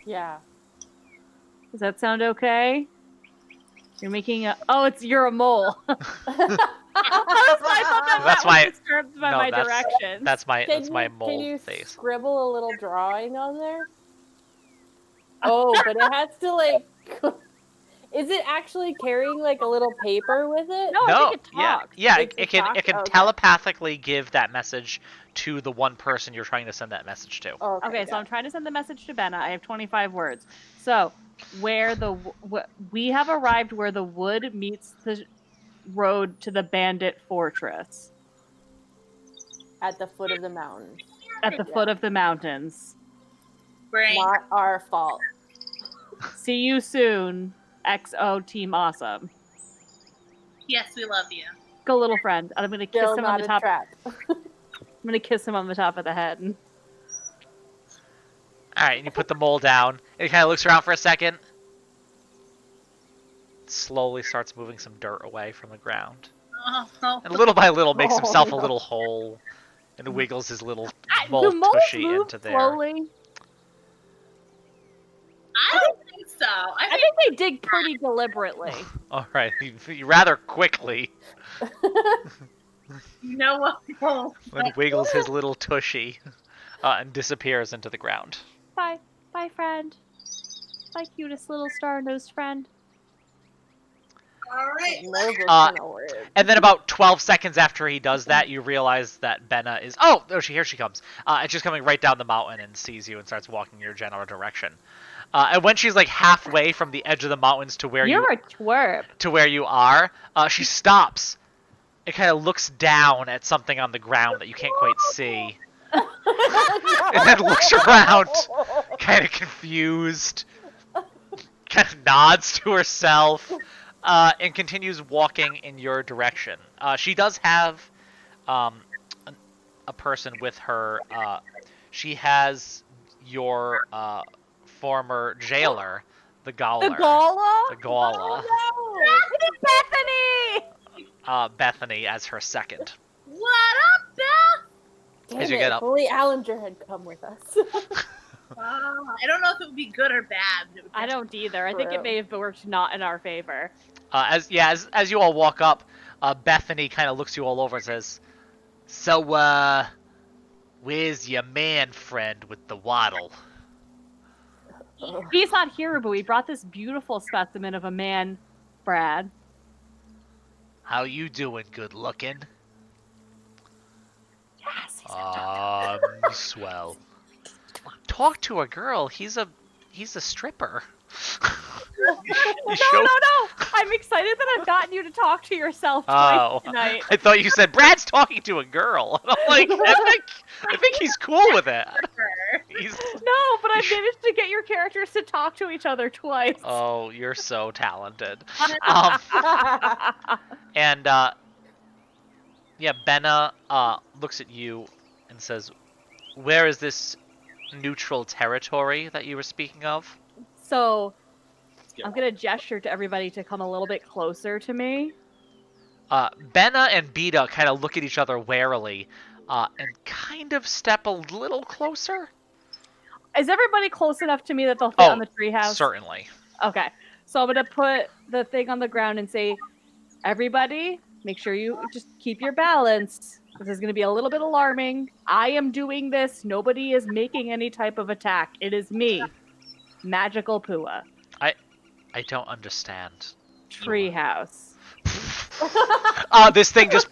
Speaker 2: Yeah.
Speaker 3: Does that sound okay? You're making a... Oh, you're a mole. That's why I thought that
Speaker 1: That's
Speaker 3: was
Speaker 1: my-
Speaker 3: disturbed by
Speaker 1: no,
Speaker 3: my
Speaker 1: that's-
Speaker 3: directions.
Speaker 1: That's my
Speaker 2: Can
Speaker 1: mole
Speaker 2: you
Speaker 1: face.
Speaker 2: scribble a little drawing on there? Oh, but it has to like. Is it actually carrying like a little paper with it?
Speaker 3: No, I think it talks.
Speaker 1: Yeah,
Speaker 2: It
Speaker 1: it
Speaker 2: can
Speaker 1: can
Speaker 2: talk? Okay.
Speaker 1: telepathically give that message to the one person you're trying to send that message to.
Speaker 2: Oh,
Speaker 3: Okay, so
Speaker 2: got
Speaker 3: I'm trying to send the message to Benna. I have 25 words. So, where we have arrived where the wood meets the road to the bandit fortress
Speaker 2: it. At the foot of the mountain.
Speaker 3: at the foot of the mountains.
Speaker 5: Brain.
Speaker 2: Not our fault.
Speaker 3: See you soon, XO Team Awesome.
Speaker 5: Yes, we love you.
Speaker 3: Go, little friend. I'm gonna kiss
Speaker 2: Still
Speaker 3: him on
Speaker 2: not
Speaker 3: the
Speaker 2: a
Speaker 3: top.
Speaker 2: trap.
Speaker 3: I'm gonna kiss him on the top of the head.
Speaker 1: All right, and you put the mole down. It kind of looks around for a second. Slowly starts moving some dirt away from the ground.
Speaker 5: Oh,
Speaker 1: And little by little makes himself a
Speaker 2: no.
Speaker 1: little hole and wiggles his little
Speaker 3: Do
Speaker 1: mole
Speaker 3: moles
Speaker 1: tushy
Speaker 3: move
Speaker 1: into there.
Speaker 3: slowly?
Speaker 5: I don't think so. I
Speaker 3: I
Speaker 5: think
Speaker 3: think they dig pretty deliberately.
Speaker 1: All right, rather quickly.
Speaker 5: you know what?
Speaker 1: Then wiggles his little tushy and disappears into the ground.
Speaker 3: Bye. Bye, friend. Bye, cutest little star-nosed friend.
Speaker 5: All right.
Speaker 2: Those were
Speaker 1: Uh,
Speaker 2: kind of weird.
Speaker 1: And then about 12 seconds after he does that, you realize that Benna is... Oh, here she comes. And she's coming right down the mountain and sees you and starts walking in your general direction. And when she's like halfway from the edge of the mountains to where
Speaker 3: You're a twerp.
Speaker 1: you are, she stops. It kind of looks down at something on the ground that you can't quite see. And then looks around, kind of confused, kind of nods to herself, and continues walking in your direction. She does have a person with her. She has your former jailer, the Gawler.
Speaker 3: The Gala?
Speaker 1: The Gawler.
Speaker 3: It's Bethany!
Speaker 1: Bethany as her second.
Speaker 5: What up, Beth?
Speaker 2: Damn
Speaker 1: as you
Speaker 2: it,
Speaker 1: get up.
Speaker 2: if only Allinger had come with us.
Speaker 5: I don't know if it would be good or bad. But it would
Speaker 3: I don't either. I think
Speaker 2: True.
Speaker 3: it may have worked not in our favor.
Speaker 1: As you all walk up, Bethany kind of looks you all over and says, "So, where's your man friend with the waddle?"
Speaker 3: He's not here, but we brought this beautiful specimen of a man, Brad.
Speaker 1: How you doing, good looking?
Speaker 3: Yes,
Speaker 1: Swell. Talk to a girl. He's a stripper.
Speaker 3: No. I'm excited that I've gotten you to talk to yourself
Speaker 1: Oh,
Speaker 3: twice tonight.
Speaker 1: I thought you said Brad's talking to a girl. And I'm like, I think he's cool with it. He's...
Speaker 3: No, but I've managed to get your characters to talk to each other twice.
Speaker 1: Oh, you're so talented. Yeah, Benna looks at you and says, "Where is this neutral territory that you were speaking of?"
Speaker 3: So I'm going to gesture to everybody to come a little bit closer to me.
Speaker 1: Benna and Beta kind of look at each other warily and kind of step a little closer.
Speaker 3: Is everybody close enough to me that they'll fit on the treehouse?
Speaker 1: Certainly.
Speaker 3: Okay. So I'm going to put the thing on the ground and say, everybody, make sure you just keep your balance. This is going to be a little bit alarming. I am doing this. Nobody is making any type of attack. It is me, Magical Pua.
Speaker 1: I don't understand.
Speaker 3: Treehouse.
Speaker 1: This thing just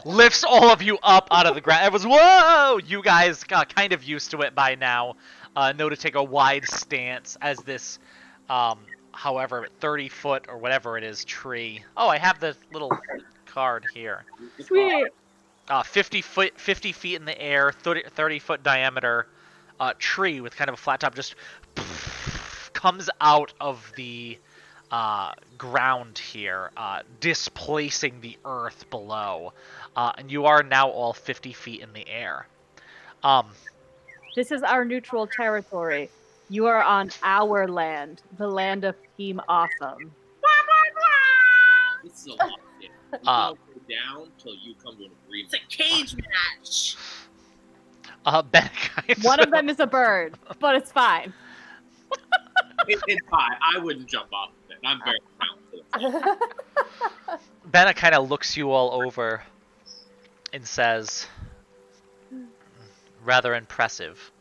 Speaker 1: lifts all of you up out of the ground. It was, whoa! You guys got kind of used to it by now. Know to take a wide stance as this, however, 30-foot or whatever it is tree. Oh, I have the little card here.
Speaker 3: Sweet.
Speaker 1: 50 feet in the air, 30 foot diameter tree with kind of a flat top just comes out of the ground here, displacing the earth below. And you are now all 50 feet in the air.
Speaker 3: This is our neutral territory. You are on our land, the land of Team Awesome.
Speaker 4: This is a lot of shit. We don't go down till you come to an agreement.
Speaker 5: It's a cage match.
Speaker 1: Ben,
Speaker 3: One of them is a bird, but it's fine.
Speaker 4: It's fine. I wouldn't jump off of it. I'm very talented.
Speaker 1: Benna kind of looks you all over and says, rather impressive.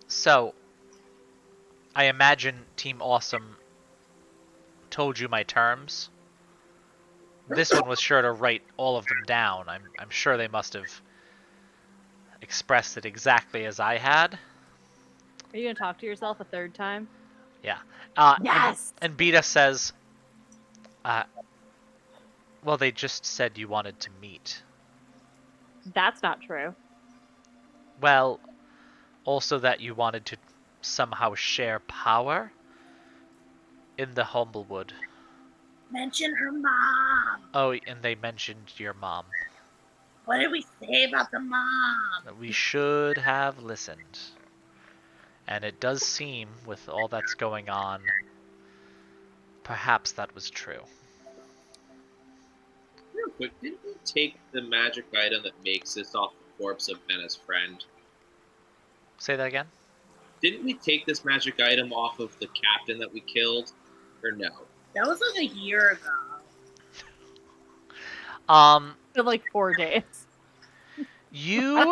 Speaker 1: So, I imagine Team Awesome told you my terms. This one was sure to write all of them down. I'm sure they must have expressed it exactly as I had.
Speaker 3: Are you going to talk to yourself a third time?
Speaker 1: Yeah.
Speaker 3: Yes!
Speaker 1: And Beta says, well, they just said you wanted to meet.
Speaker 3: That's not true.
Speaker 1: Well, also that you wanted to somehow share power in the Humblewood.
Speaker 5: Mention her mom.
Speaker 1: Oh, and they mentioned your mom.
Speaker 5: What did we say about the mom?
Speaker 1: We should have listened. And it does seem, with all that's going on, perhaps that was true.
Speaker 4: Real quick, didn't we take the magic item that makes this off the corpse of Benna's friend?
Speaker 1: Say that again?
Speaker 4: Didn't we take this magic item off of the captain that we killed? Or no?
Speaker 5: That was like a year ago.
Speaker 3: For like 4 days.
Speaker 2: I
Speaker 1: You...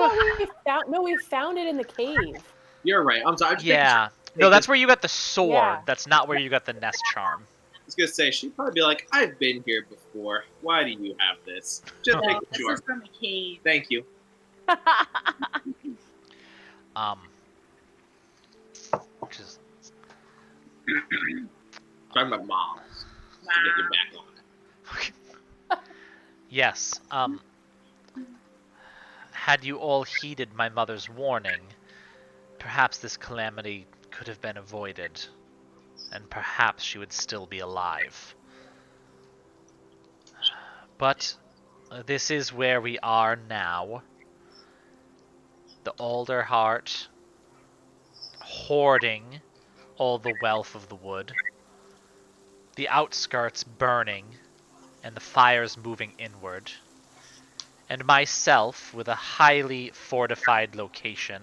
Speaker 2: thought we found it in the cave.
Speaker 4: You're right. I'm sorry.
Speaker 1: Yeah. No, that's where you got the sword.
Speaker 2: Yeah.
Speaker 1: That's not where you got the nest charm.
Speaker 4: I was gonna say she'd probably be like, "I've been here before. Why do you have this?" Just
Speaker 5: No,
Speaker 4: making
Speaker 5: this
Speaker 4: sure.
Speaker 5: is from a cave.
Speaker 4: Thank you.
Speaker 1: Which is...
Speaker 4: Talking about moms. To get you back on it.
Speaker 1: Yes, had you all heeded my mother's warning, perhaps this calamity could have been avoided, and perhaps she would still be alive. But this is where we are now. The Alder Heart hoarding all the wealth of the wood, the outskirts burning, and the fires moving inward, and myself with a highly fortified location,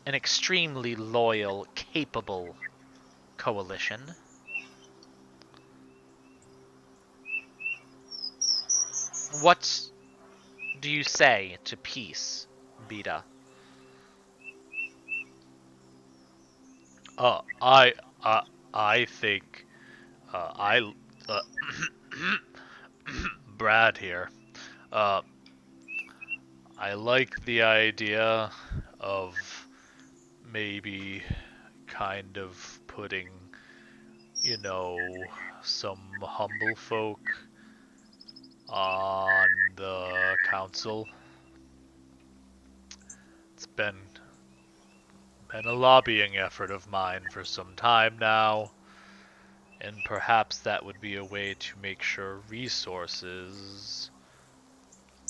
Speaker 1: an extremely loyal, capable coalition. What do you say to peace, Beta? I think, Brad here. I like the idea of maybe kind of putting, some humble folk on the council. It's been a lobbying effort of mine for some time now, and perhaps that would be a way to make sure resources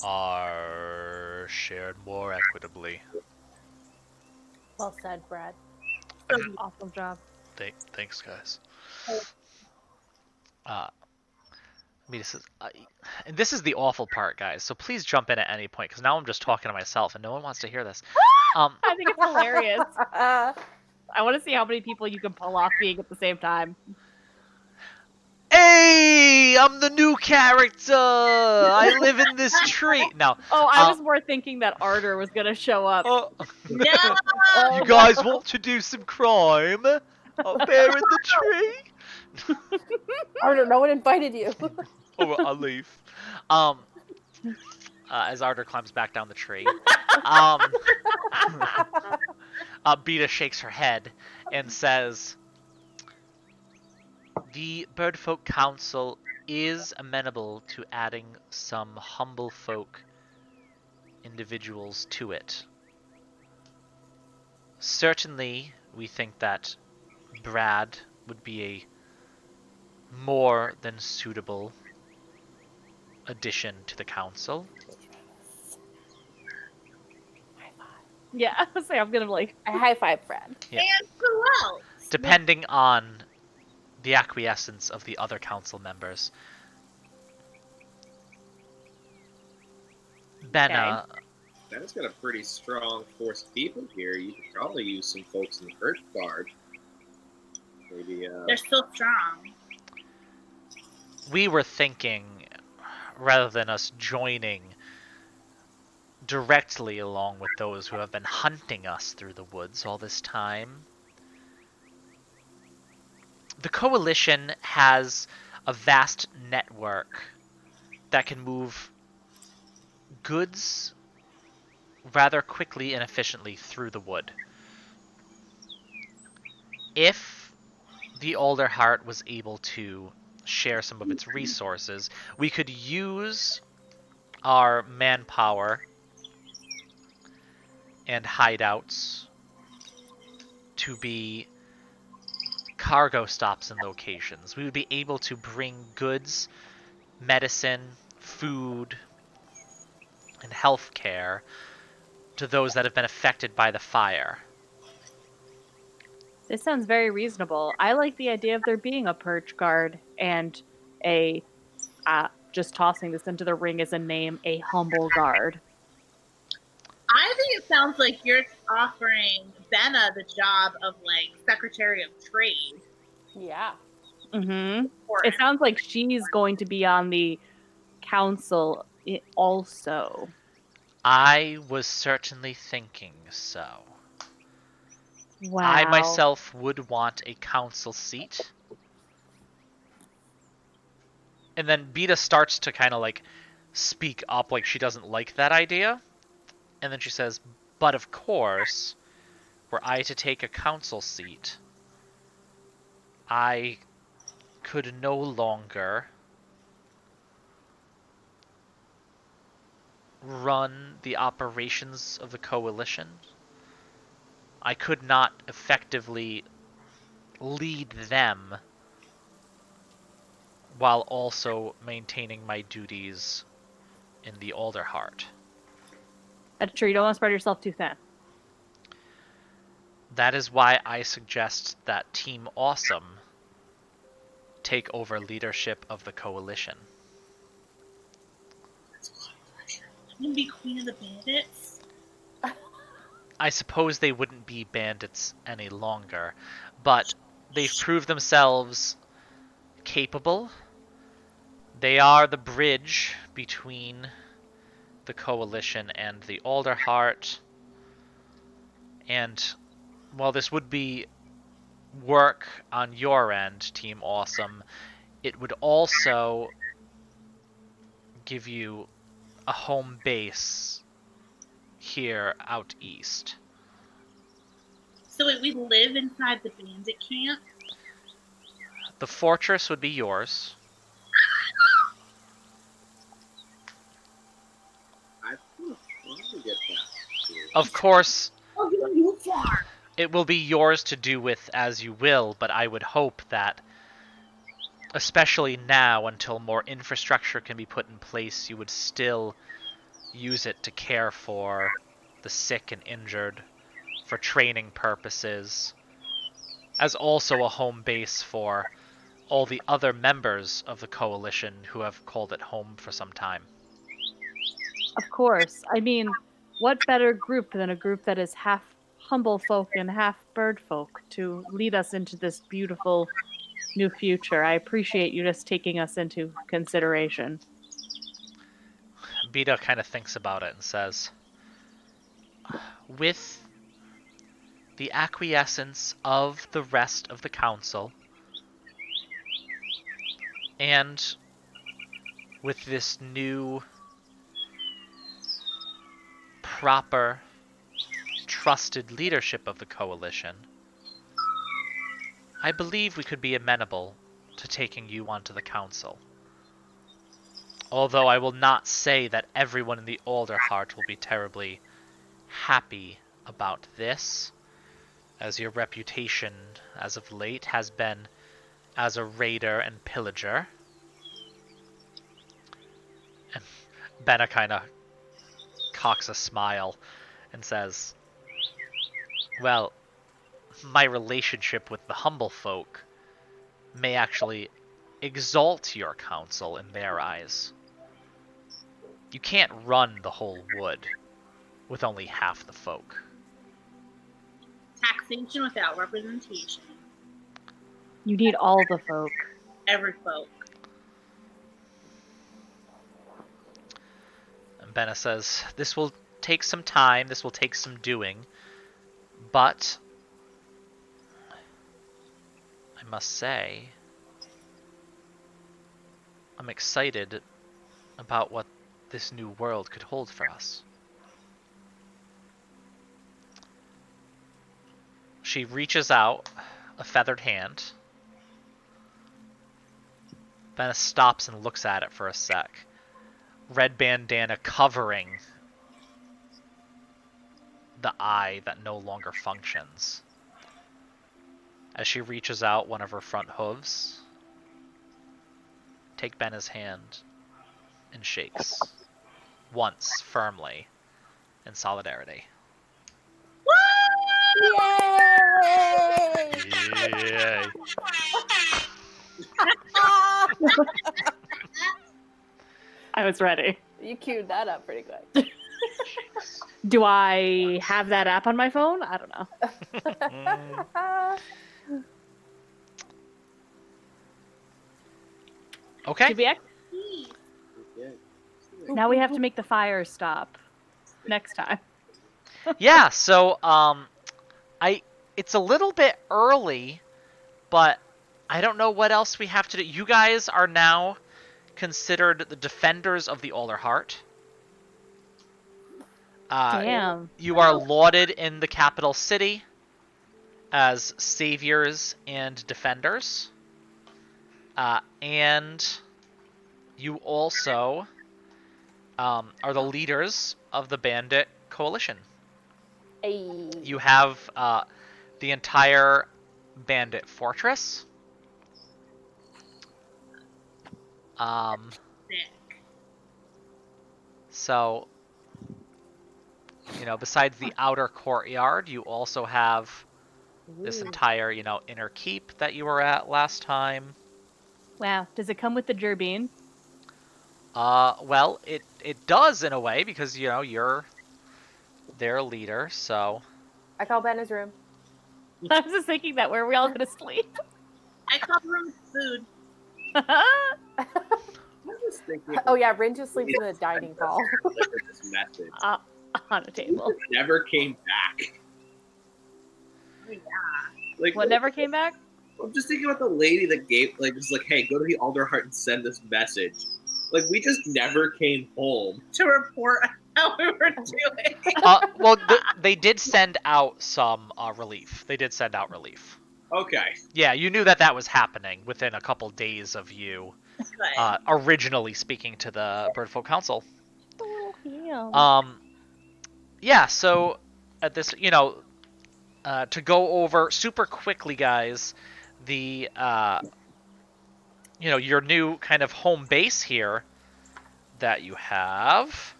Speaker 1: are shared more equitably.
Speaker 2: Well said, Brad.
Speaker 3: Awesome job.
Speaker 1: Thanks, guys. And this is the awful part, guys. So please jump in at any point, because now I'm just talking to myself, and no one wants to hear this.
Speaker 3: I think it's hilarious. I want to see how many people you can pull off being at the same time.
Speaker 1: Hey, I'm the new character. I live in this tree. Now,
Speaker 3: Oh, I was more thinking that Ardor was going to show up.
Speaker 5: No!
Speaker 1: you guys want to do some crime up there in the tree?
Speaker 2: Ardor, no one invited you.
Speaker 1: Oh, I'll leave. As Ardor climbs back down the tree, Beta shakes her head and says, "The Birdfolk Council is amenable to adding some humble folk individuals to it. Certainly, we think that Brad would be a more than suitable addition to the council.
Speaker 3: Yeah, I was saying I'm gonna like.
Speaker 2: I high five Brad.
Speaker 1: Yeah.
Speaker 5: And who else?
Speaker 1: Depending on the acquiescence of the other council members. Benna,
Speaker 4: Ben's got a pretty strong force of people here. You could probably use some folks in the Birch Guard. Maybe,
Speaker 5: They're still strong.
Speaker 1: we were thinking, rather than us joining directly along with those who have been hunting us through the woods all this time, the Coalition has a vast network that can move goods rather quickly and efficiently through the wood. If the Alderheart was able to share some of its resources, we could use our manpower and hideouts to be cargo stops and locations. We would be able to bring goods, medicine, food, and healthcare to those that have been affected by the fire.
Speaker 3: This sounds very reasonable. I like the idea of there being a perch guard and a just tossing this into the ring as a name, a humble guard.
Speaker 5: I think it sounds like you're offering Benna the job of like Secretary of Trade.
Speaker 2: Yeah.
Speaker 3: Mm-hmm.
Speaker 5: For
Speaker 3: It sounds like she's going to be on the council also.
Speaker 1: I was certainly thinking so.
Speaker 3: Wow.
Speaker 1: I myself would want a council seat. And then Beta starts to kind of like speak up like she doesn't like that idea. And then she says, but of course, were I to take a council seat, I could no longer run the operations of the Coalition. I could not effectively lead them while also maintaining my duties in the Alderheart.
Speaker 3: That's true. You don't want to spread yourself too thin.
Speaker 1: That is why I suggest that Team Awesome take over leadership of the Coalition.
Speaker 5: I'm gonna be Queen of the Bandits.
Speaker 1: I suppose they wouldn't be bandits any longer, but they've proved themselves capable. They are the bridge between the Coalition and the Alderheart. And while this would be work on your end, Team Awesome, it would also give you a home base here out east.
Speaker 5: So wait, we live inside the bandit camp?
Speaker 1: The fortress would be yours.
Speaker 4: I want to get that.
Speaker 1: Of course,
Speaker 5: Oh, you far.
Speaker 1: it will be yours to do with as you will, but I would hope that, especially now until more infrastructure can be put in place, you would still use it to care for the sick and injured, for training purposes, as also a home base for all the other members of the Coalition who have called it home for some time.
Speaker 3: Of course. I mean, what better group than a group that is half humble folk and half bird folk to lead us into this beautiful new future? I appreciate you just taking us into consideration.
Speaker 1: Beta kind of thinks about it and says, with the acquiescence of the rest of the council, and with this new, proper, trusted leadership of the Coalition, I believe we could be amenable to taking you onto the council. Although I will not say that everyone in the Alderheart will be terribly happy about this, as your reputation as of late has been as a raider and pillager. And Benna kind of cocks a smile and says, well, my relationship with the humble folk may actually exalt your council in their eyes. You can't run the whole wood with only half the folk.
Speaker 5: Taxation without representation.
Speaker 3: You need all the folk.
Speaker 5: Every folk.
Speaker 1: And Benna says, this will take some time, this will take some doing, but I must say, I'm excited about what this new world could hold for us. She reaches out a feathered hand. Benna stops and looks at it for a sec. Red bandana covering the eye that no longer functions. As she reaches out one of her front hooves, take Benna's hand and shakes. Once, firmly, in solidarity.
Speaker 2: Yay!
Speaker 1: Yay.
Speaker 3: I was ready.
Speaker 2: You queued that up pretty quick.
Speaker 3: Do I have that app on my phone? I don't know.
Speaker 1: Okay.
Speaker 3: Did we
Speaker 4: Yeah.
Speaker 3: now we have to make the fire stop next time.
Speaker 1: Yeah, so it's a little bit early, but I don't know what else we have to do. You guys are now considered the defenders of the Alderheart.
Speaker 3: Damn.
Speaker 1: You are lauded in the capital city as saviors and defenders. And you also are the leaders of the bandit coalition.
Speaker 2: Hey.
Speaker 1: You have the entire bandit fortress.
Speaker 5: Sick.
Speaker 1: So, besides the outer courtyard, you also have this
Speaker 2: Ooh.
Speaker 1: entire, inner keep that you were at last time.
Speaker 3: Wow. Does it come with the gerbine?
Speaker 1: Well, it does in a way because, you're their leader, so...
Speaker 2: I call Benna's room.
Speaker 3: I was just thinking that. Where are we all going to sleep?
Speaker 5: I call room food.
Speaker 4: I'm just thinking.
Speaker 2: Oh yeah, Rin just sleeps in the dining hall.
Speaker 4: This message
Speaker 3: On a table.
Speaker 4: never came back.
Speaker 5: Oh, yeah.
Speaker 4: Like
Speaker 3: What never came back?
Speaker 4: I'm just thinking about the lady that gave, was like, hey, go to the Alderheart and send this message. Like, we just never came home.
Speaker 5: To report how we were doing.
Speaker 1: Well, they did send out some relief. They did send out relief.
Speaker 4: Okay.
Speaker 1: Yeah, you knew that was happening within a couple days of you
Speaker 5: Good.
Speaker 1: originally speaking to the Birdfolk Council.
Speaker 3: Oh, yeah.
Speaker 1: Yeah, so at this, to go over super quickly, guys, the, your new kind of home base here that you have.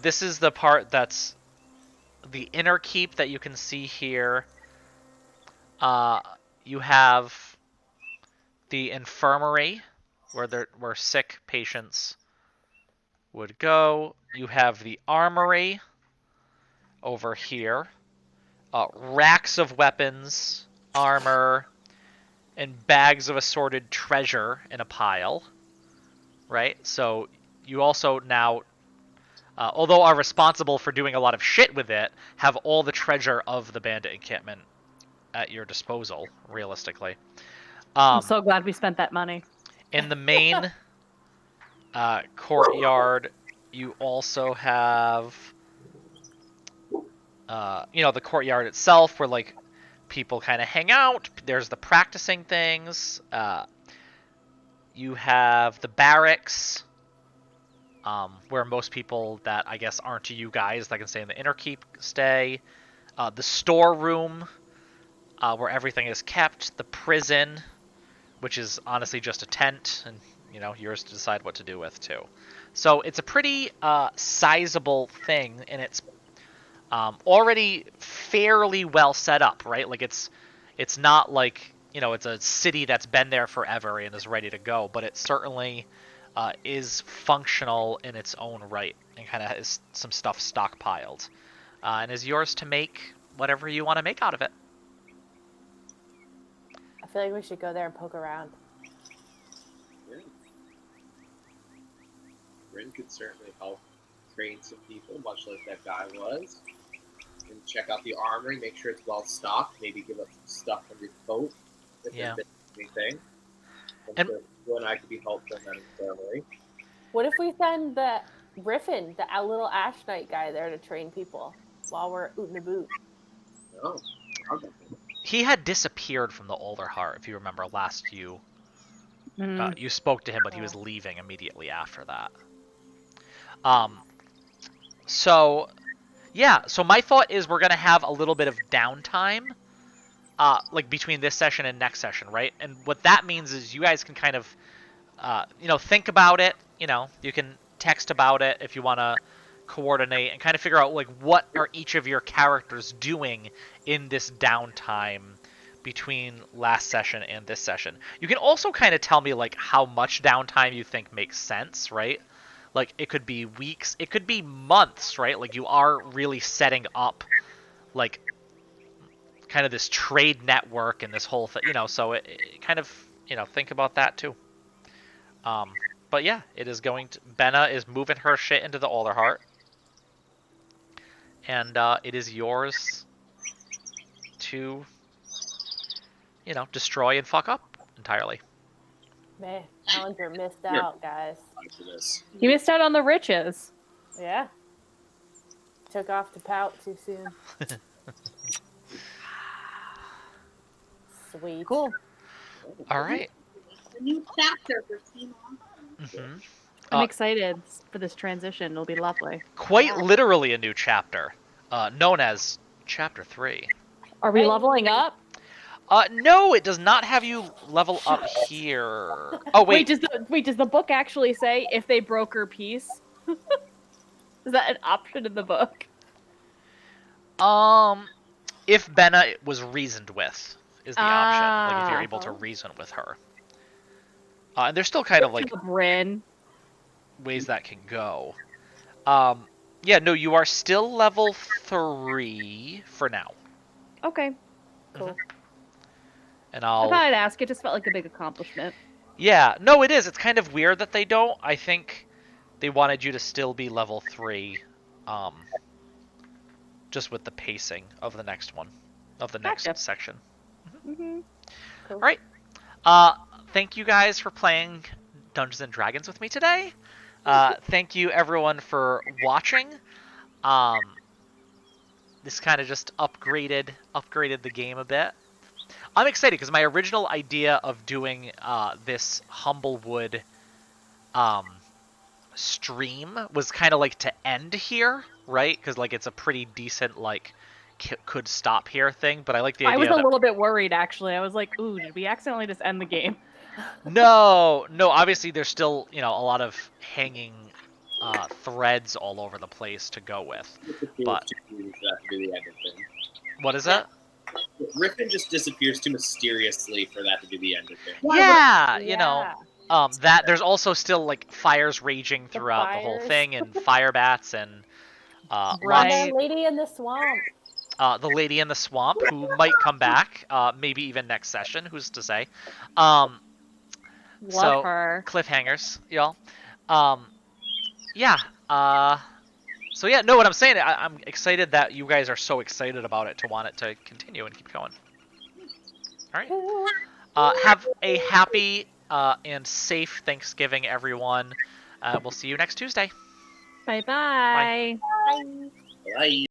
Speaker 1: This is the part that's the inner keep that you can see here. You have the infirmary where sick patients would go. You have the armory over here. Racks of weapons, armor, and bags of assorted treasure in a pile. Right? So you also now, although are responsible for doing a lot of shit with it, have all the treasure of the bandit encampment at your disposal, realistically.
Speaker 3: I'm so glad we spent that money.
Speaker 1: In the main courtyard, you also have, the courtyard itself where, people kind of hang out. There's the practicing things. You have the barracks, where most people that I guess aren't you guys that can stay in the inner keep stay. The storeroom, where everything is kept. The prison, which is honestly just a tent, and yours to decide what to do with too. So it's a pretty sizable thing, and it's already fairly well set up, right? Like it's not like it's a city that's been there forever and is ready to go, but it certainly is functional in its own right and kind of has some stuff stockpiled, and is yours to make whatever you want to make out of it.
Speaker 2: I feel like we should go there and poke around.
Speaker 4: Yeah. Rin could certainly help train some people, much like that guy was. And check out the armory, make sure it's well stocked. Maybe give up some stuff from your coat if
Speaker 1: Yeah.
Speaker 4: there's anything.
Speaker 1: And
Speaker 4: so you and I could be helpful in that infirmary.
Speaker 2: What if we send the Griffin, the little Ash Knight guy, there to train people while we're ootin' a boot?
Speaker 4: Oh, okay.
Speaker 1: He had disappeared from the older heart, if you remember last you spoke to him, but he was leaving immediately after that. So my thought is we're gonna have a little bit of downtime, like between this session and next session, right? And what that means is you guys can kind of, think about it. You can text about it if you want to coordinate and kind of figure out like what are each of your characters doing in this downtime between last session and this session. You can also kind of tell me like how much downtime you think makes sense, right? Like it could be weeks, it could be months, right? Like you are really setting up like kind of this trade network and this whole thing, so it kind of, think about that too. But yeah, it is Benna is moving her shit into the Older Heart. And it is yours to, destroy and fuck up entirely.
Speaker 2: Man, Allinger missed out, guys.
Speaker 3: He missed out on the riches.
Speaker 2: Yeah. Took off to pout too soon. Sweet.
Speaker 3: Cool.
Speaker 1: All right.
Speaker 5: A new chapter for Team
Speaker 1: Mm-hmm.
Speaker 3: I'm excited for this transition. It'll be lovely.
Speaker 1: Quite literally a new chapter, known as Chapter 3.
Speaker 3: Are we leveling up?
Speaker 1: No, it does not have you level up here. Oh, wait.
Speaker 3: Does the book actually say if they broker peace? Is that an option in the book?
Speaker 1: If Benna was reasoned with is the option. Like if you're able to
Speaker 2: Oh.
Speaker 1: reason with her. And there's still kind of like
Speaker 3: Bryn.
Speaker 1: ways that can go. Yeah, no, you are still level 3 for now.
Speaker 3: Okay.
Speaker 2: Cool.
Speaker 1: And
Speaker 3: I thought I'd ask. It just felt like a big accomplishment.
Speaker 1: Yeah, no, it is. It's kind of weird that they don't. I think they wanted you to still be level 3, just with the pacing of the next one, of the next section.
Speaker 3: Mm-hmm.
Speaker 2: Cool.
Speaker 1: All right. Thank you guys for playing Dungeons and Dragons with me today. Thank you everyone for watching. This kind of just upgraded the game a bit. I'm excited because my original idea of doing this Humblewood stream was kind of like to end here, right? Because like it's a pretty decent like could stop here thing. But I like the idea.
Speaker 3: I was a little bit worried actually. I was like, "Ooh, did we accidentally just end the game?"
Speaker 1: No. Obviously, there's still a lot of hanging threads all over the place to go with. But what is that?
Speaker 4: Griffin just disappears too mysteriously for that to be the end of it.
Speaker 1: Yeah, that there's also still like fires raging throughout the whole
Speaker 2: fires.
Speaker 1: thing, and fire bats and
Speaker 3: Right.
Speaker 2: And the lady in the swamp.
Speaker 1: the lady in the swamp who might come back, maybe even next session. Who's to say?
Speaker 3: Love
Speaker 1: So
Speaker 3: her.
Speaker 1: cliffhangers, y'all. Yeah. So yeah, no, what I'm saying, I'm excited that you guys are so excited about it to want it to continue and keep going. All right. Have a happy and safe Thanksgiving, everyone. We'll see you next Tuesday.
Speaker 3: Bye-bye.
Speaker 2: Bye.
Speaker 4: Bye.